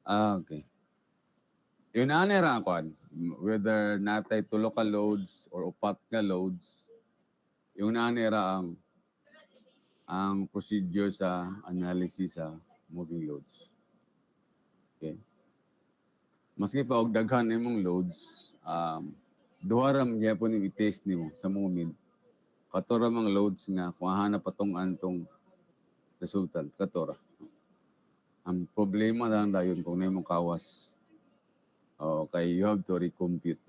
Okay. Yun ani ra kon whether natay tulo ka loads or upat ka loads, yung ani ra ang procedure sa analysis sa moving loads. Okay. Maski pa og daghan imong loads, duha ra man gyapon yung i-test nimo sa moment. Katora mang loads nga kung hanap patong antong resultant katora. Ang problema lang dayon kung na imong kawas. Okay, you have to recompute.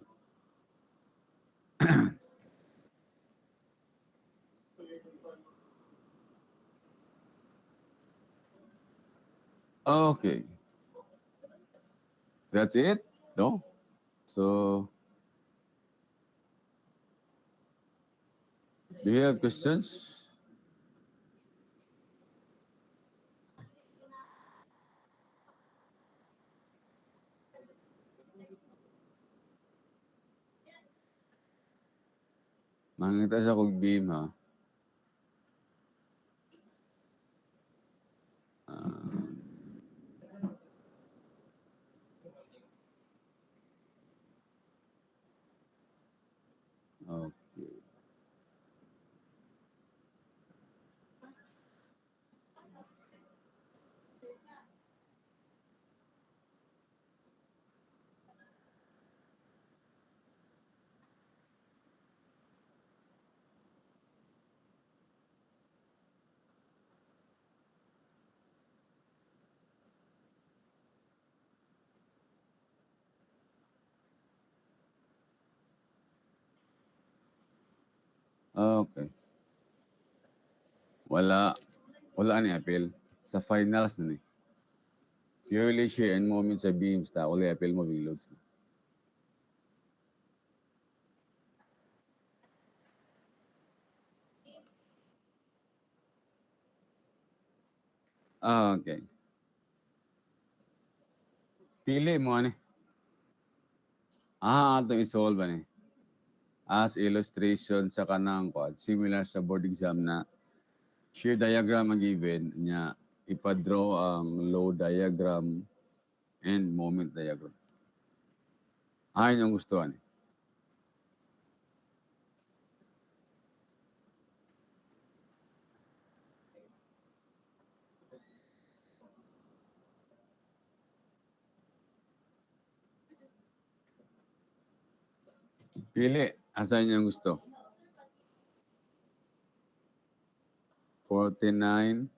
Okay. That's it? No? So, do you have questions? Mangita sa kog beam ha. Okay. Okay. Wala. Wala ni appeal. Sa finals na ni. Purely shear and moment sa beams ta. Wala appeal mo loads na. Okay. Pili mo ani. Ato isolve ba ni. As illustration sa kanang quad, similar sa board exam na shear diagram ang given niya ipa-draw ang load diagram and moment diagram. Ayun yung gusto ani. Pili. Asan yung gusto? 49.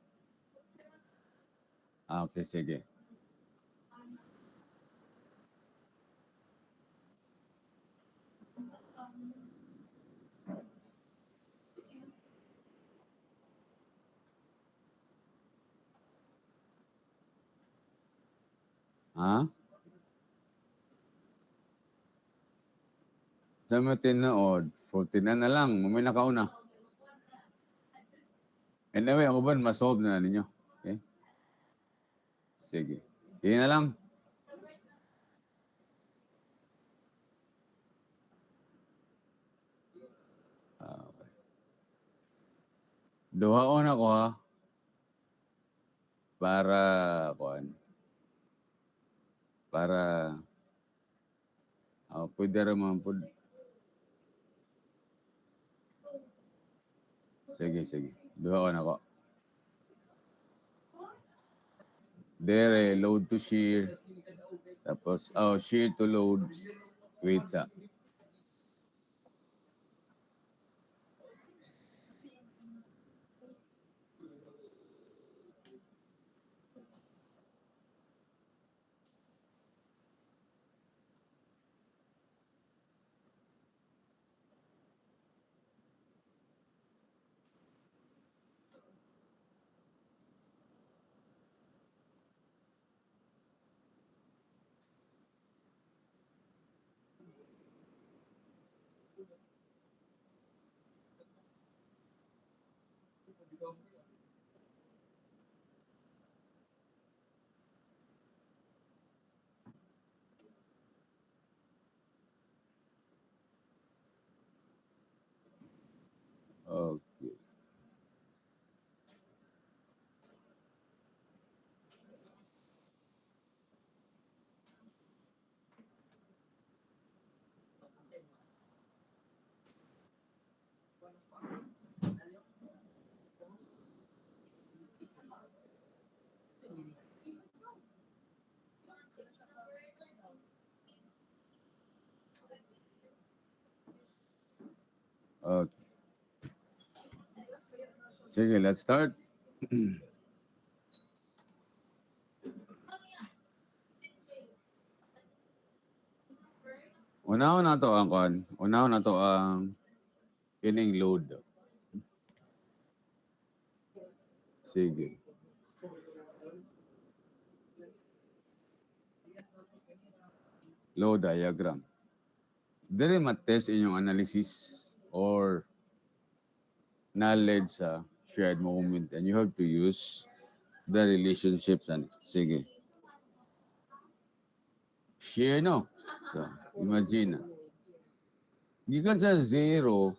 Okay, sige. Ha? Sa mga tinood, 49 na lang. May nakauna. Anyway, ako ba, masolve na ninyo. Okay? Sige. Sige na lang. Okay. Duhaon ako ha. Para, kuan. Para, pwede raman po. Sige, sige. Duhaon ako. Dere, load to shear. Tapos, shear to load. Wait sa. Okay. Okay. Sige, let's start. Una na to ang kon. Una na to ang kining load. Sige. Load diagram. Dire matest inyong analysis or knowledge sa shared moment and you have to use the relationships and sige. Share no. So, imagine na. Gikan sa zero,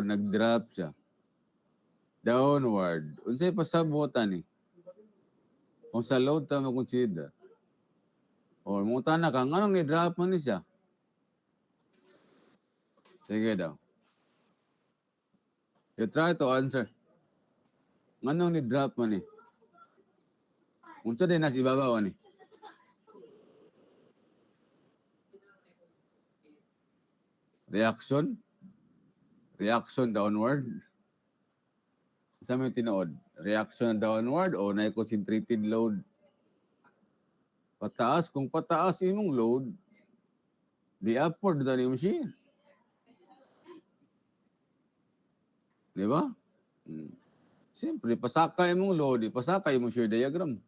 nag-drop siya. Downward. Unsay pasabutan ni? Kung sa load ta mo-consider. Or muta na ka, anong ni-drop man ni siya? Sige daw. You try to answer. Anong ni-drop man ni? Unsa din nasa ibabaw ni? Reaction? Reaction downward? Sa may tinuod? Reaction downward o na-concentrated load? Pataas. Kung pataas imong load, di upward na ni machine. Di ba? Siyempre, pasakay mong load, pasakay mong shear diagram.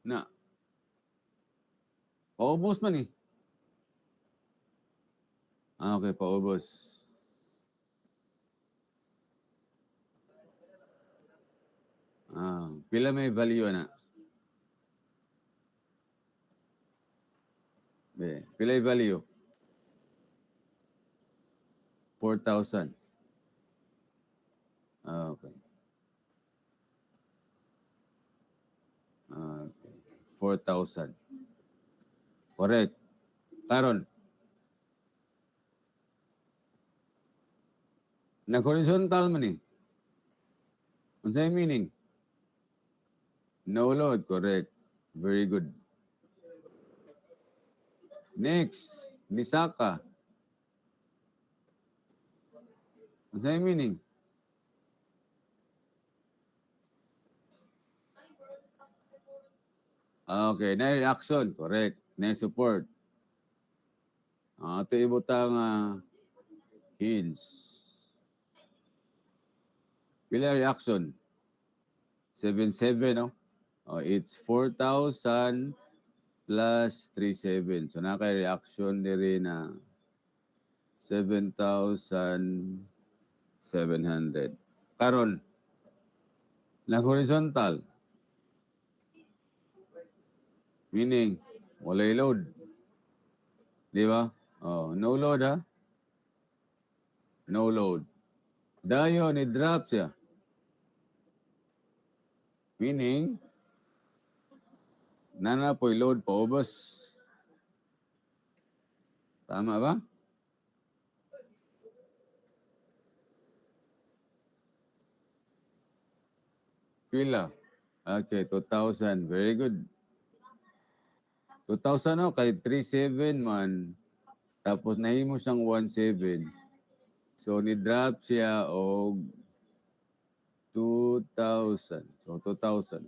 Na, paubos man eh. Okay, paubos. Pila may value na? Pila yung value? 4,000. Okay. Okay. 4,000. Correct. Karon, nag-horizontal man eh. Unsay meaning? No load, correct. Very good. Next, nisaka. Unsay meaning? Okay, na reaction, correct. Na support. Ito ibutang hinge. Pila reaction? 7,7, no? It's 4,000 plus 3,700. So, naka-reaction diri na 7,700. Karon, nag-horizontal. Meaning, walay load. Di ba? No load, ha? No load. Dayon, i-drop siya. Meaning, nanapoy load paubos. Tama ba? Pila? Okay, 2,000. Very good. 2,000 no, kay 3,700 man. Tapos nahimo siyang 1,700. So, ni-drop siya og 2,000. So, 2,000.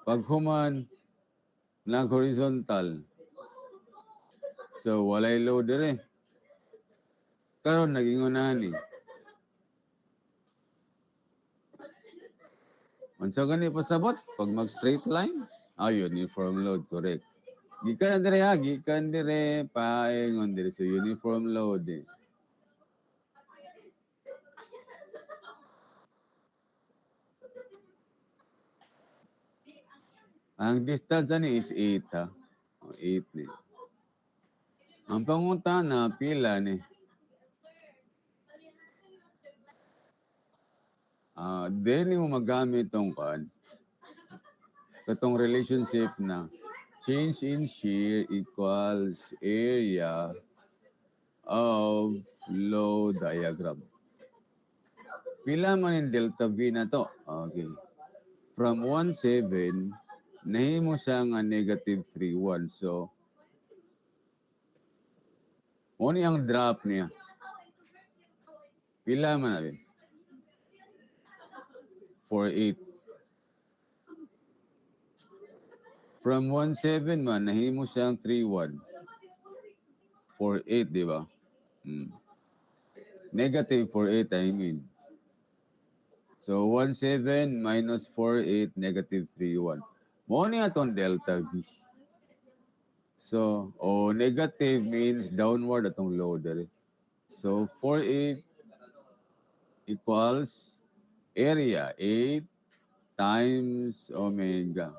Pag human, nag-horizontal. So, walay load dire. Karon nag-ingunahan ni. Unsa gani pasabot? Pag mag-straight line, uniform load, correct. Gikan dire ha, gikan dire, paingon dire. So, uniform load eh. Ang distance ani is 8 ha. 8 ni. Ang pangutana pila ni. Then mo magamit tong kan. Katong relationship na change in shear equals area of load diagram. Pila man yung delta V na to? Okay. From 1,700, nahimo siya nga negative 3,100. So, Mo ni ang drop niya. Pila man na 4.8. From 1.7 man, nahimo siyang 3.1. 4.8, di ba? Negative 4.8, I mean. So, 1.7 minus 4.8, negative 3.1. Mo ni atong delta V. So, negative means downward atong load. So, 4.8 equals area, 8 times omega,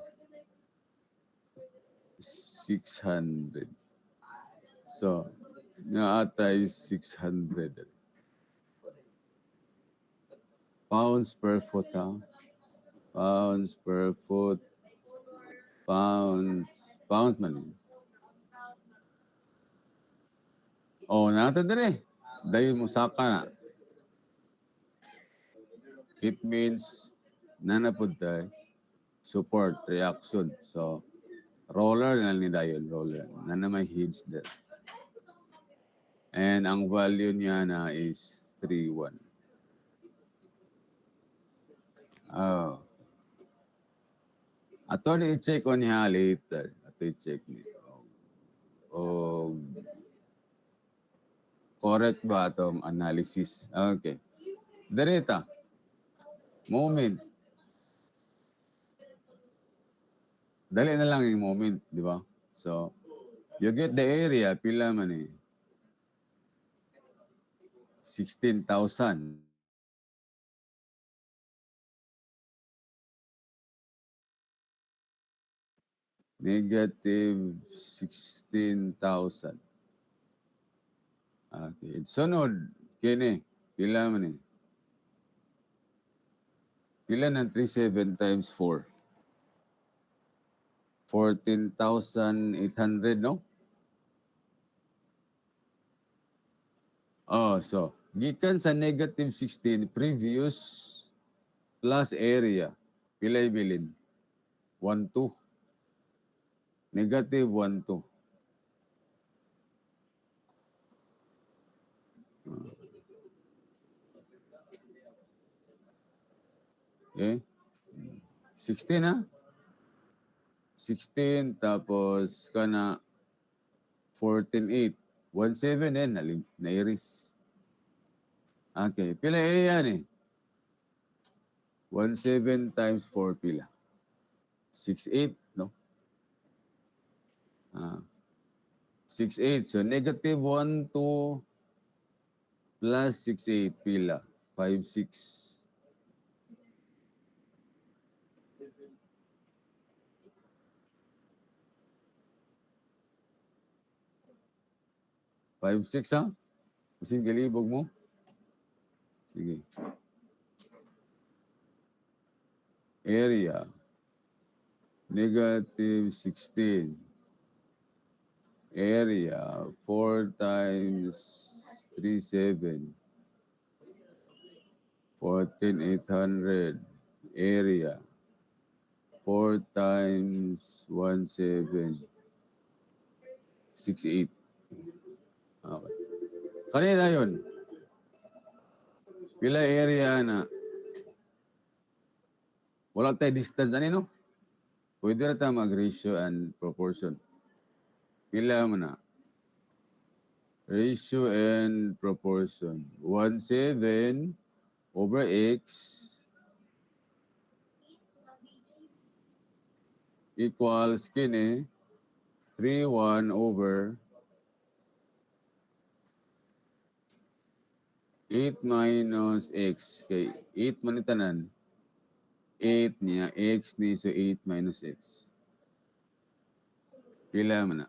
600. So, nga ata is 600 pounds per foot, ha? Pounds per foot, pounds man. Nato dire. Dahil mo saka na. It means nanapod tayo support reaction. So, roller na ni dayon, roller. Na may hinge there. And ang value niya na is 3.1. Oh. Ato ni i-check on niya later. Ato i-check nito. Correct ba itong analysis? Okay. Darita. Moment. Dali na lang yung moment, di ba? So, you get the area, pila man 16,000. Negative 16,000. Okay. Sunod, kini, pila man Pila ng 37 times 4? 14,800, no? So, gikan sa negative 16, previous plus area. Pila ibilin? 1,2. Negative 1,2. Okay? 16, ha? 16 tapos kana 14.8. 1.7 din, nairis. Okay, pila area ni? 1.7 times 4 pila? 6.8, no? 6.8. So, negative 1,2 plus 6.8 pila? 5.6. 5.6, ha? Kasi galibog mo? Sige. Area. Negative 16. Area. 4 times 3.7. 14,800. Area. 4 times 1.7. 6.8. Okay. Kanina yun. Pila area na wala tayo distance ano, no? Pwede na tayo mag-ratio and proportion. Pila mo na? Ratio and proportion. 1.7 over x equals kini 3.1 over 8 minus x. Kay 8 man itanan. 8 niya, x ni so 8 minus x. Pila mo na?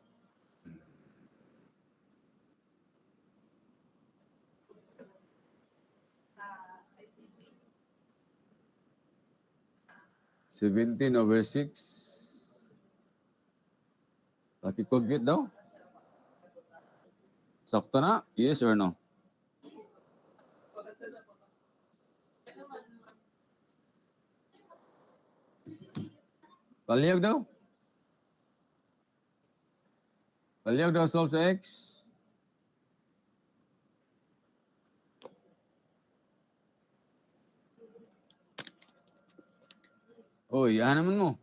17 over 6. Paki-compute daw. Sakto na? Yes or no? Palyag daw. Palyag daw solve sa x. Oy, naman mo.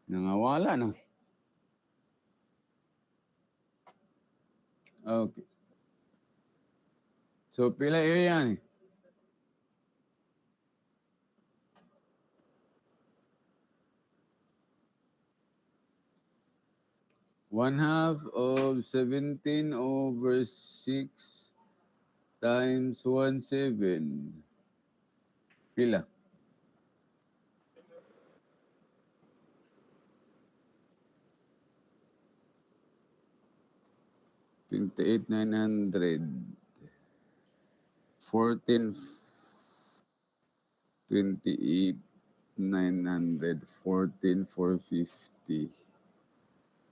Nangawala na. Okay. So, pila area ni? One half of 17 over 6 times 1/7. Pila? $28,900. 14, 28,900. 14,450.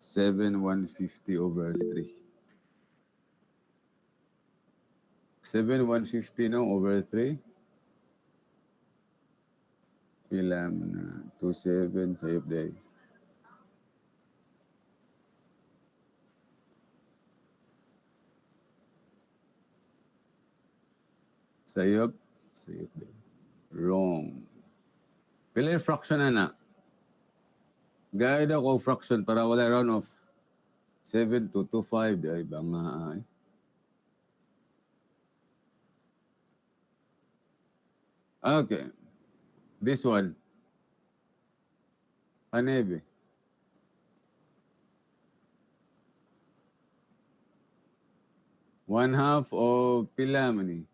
7,150 over 3. 7,150 no over 3. Pila mo na? 27 sayop day. Sayop. Sayop day. Wrong. Pila yung fraction na? Gaya daw ko fraction para wala round off. 7 to 5. Ay, banga ay. Okay. This one. Anebe. One half of pila man ni?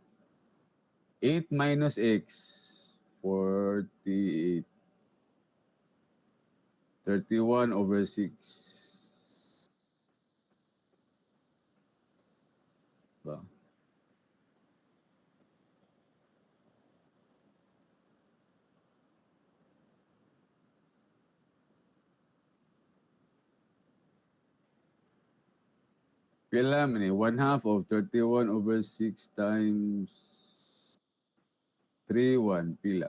8 minus x. 48. 31 over 6. Ba? Pila man ni? One half of 31 over 6 times 3, 1. Pila?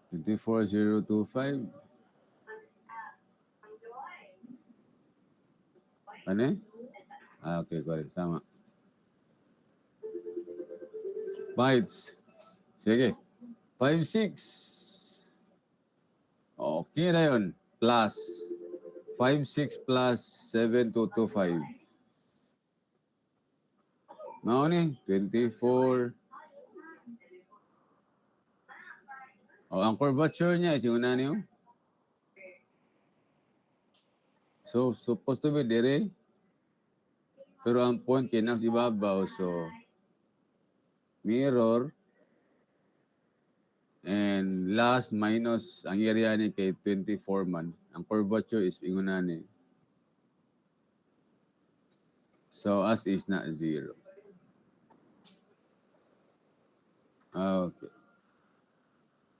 $24,025. Ano eh? Okay, correct. Sama. Bytes. Sige. 5,6. Okay na yun. Plus. 5,6 plus 7,225. Mao ni 24. Oh, ang curvature niya is yung una niyo. So, supposed to be dire. Pero ang point kinang ibabaw. So, mirror. And last minus ang area ni kay 24 man. Ang curvature is inguna ni. So, as is not 0. Okay.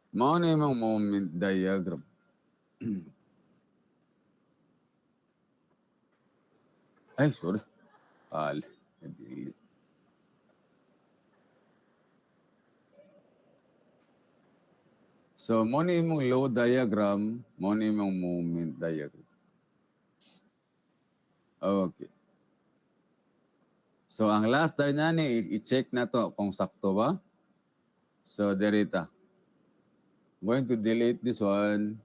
Mao na yung moment diagram. Ay, sorry. Delete. So, mo ni imong load diagram, mo ni imong moment diagram. Okay. So, ang last tayo na ni, i-check na to kung sakto ba. So, derita. I'm going to delete this one.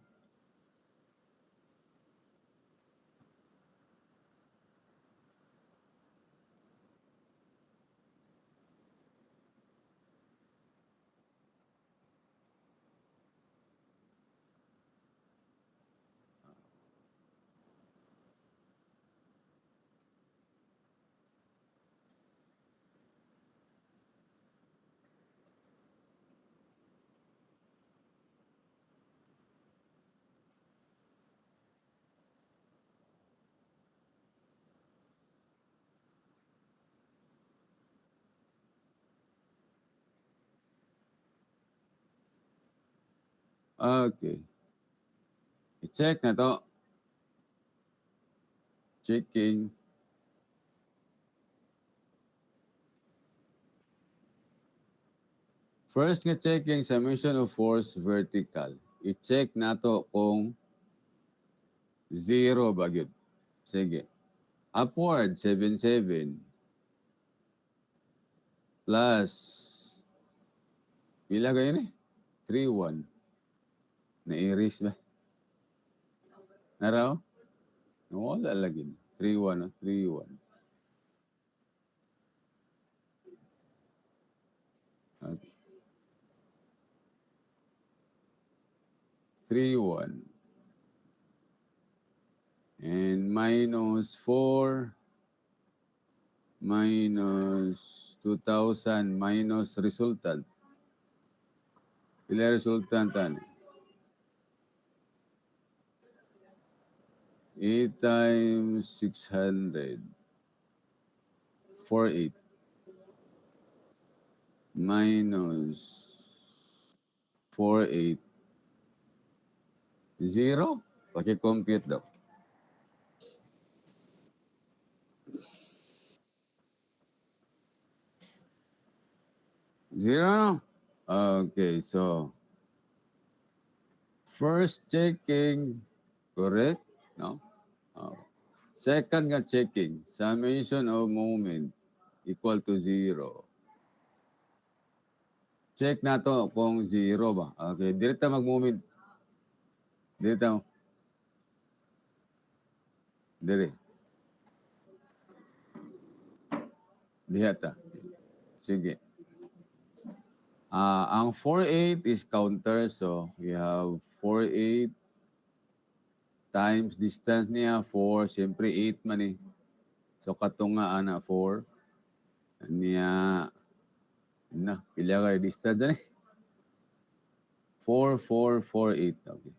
Okay. I-check na to. Checking. First nga checking summation of force vertical. I-check nato kung zero ba gyud. Sige. Upward 77 plus pila kayo ni? 31. Na-erase ba? Naraw? Wala lagi. 31 o 31. Okay. 31. And minus 4 minus 2,000 minus resultant. Pila resultant ani? 8 times 600. 48 minus 48. 0? Paki-compute daw. Zero no? Okay, so first checking, correct? No? Okay. Second nga checking, summation of moment equal to 0. Check na to kung 0 ba. Okay, direta mag-moment. Direta. Dire. Dihata. Sige. Ang 48 is counter, so we have 48 times distance niya 4, siyempre 8 man eh. So katunga ana 4 niya na pila kay distance dyan eh. 4, 4, 4, 8. Okay.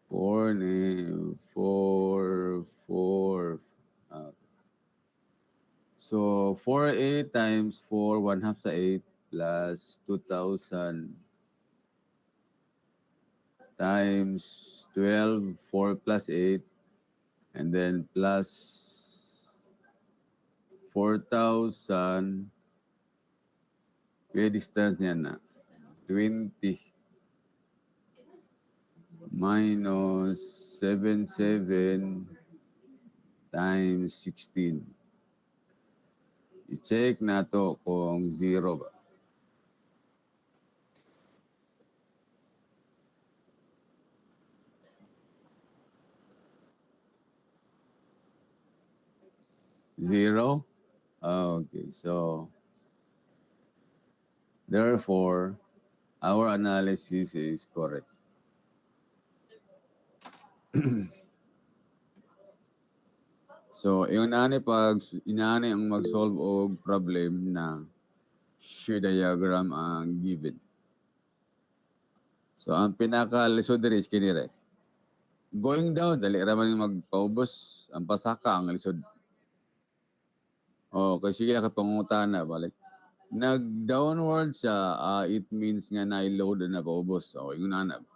4 ni 4, 4. Okay. So 4, 8 times 4, 1 half sa 8 plus 2,000 times 12, 4 plus 8, and then plus 4,000. Kaya distance niya na 20 minus 77 times 16. I-check na to kung 0 ba. Zero? Okay, so therefore, our analysis is correct. So, yung pag inaani ang mag-solve og problem na shear diagram ang given. So, ang pinaka-lisod diri is kinire. Going down, dali raman yung magpaubos. Ang pasaka ang lisod. Okay, sige na kapangutana, balik. Nag-downward siya, it means nga na-load na paubos. So, yung nanab.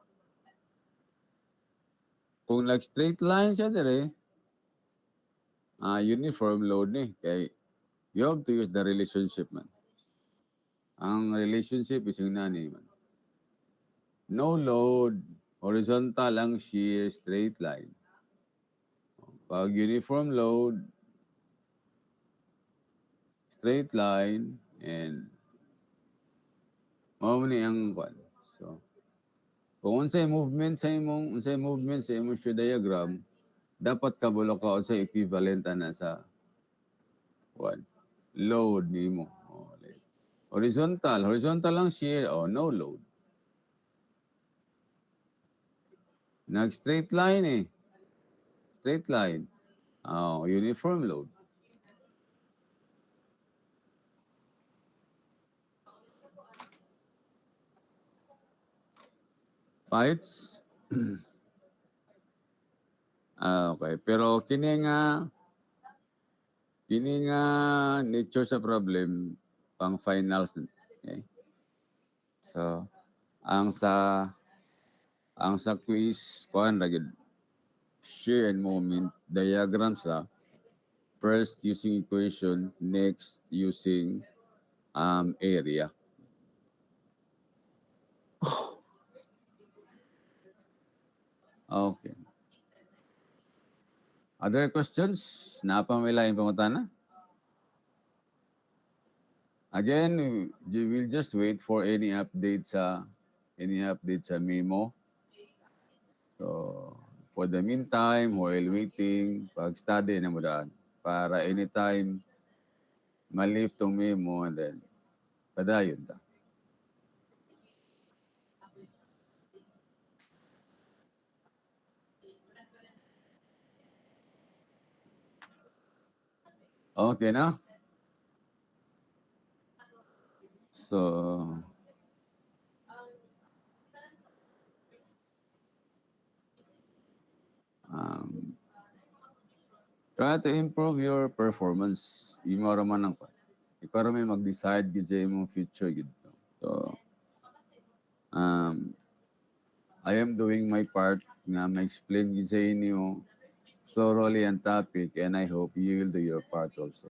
Kung nag-straight line siya dire, uniform load ni. Kay you have to use the relationship man. Ang relationship is yung nani man. No load, horizontal ang shear, straight line. Pag uniform load, straight line, and mao ni ang kwan. So, kung unsay movement sa imong shear diagram, dapat kabulo ka sa equivalent ana sa kwan. Load nimo. Horizontal lang shear, no load. Nag-straight line eh. Straight line. Uniform load. Fights? Okay. Pero kini nga nature sa problem pang finals. Okay? So, ang sa quiz, kuan ra gyud shear and moment diagrams sa first using equation, next using area. Okay. Other questions? Napamilain pangutana? Again, we'll just wait for any updates sa Memo. So, for the meantime, while waiting, pag-study na mo daan. Para anytime, ma-lift tong Memo and then, padayon ta. Okay na? So, um, try to improve your performance. Imo raman ang ikaw raman mag-decide gid sa imong future gid. So, um, I am doing my part nga ma-explain gid sa inyo thoroughly ang topic and I hope you will do your part also.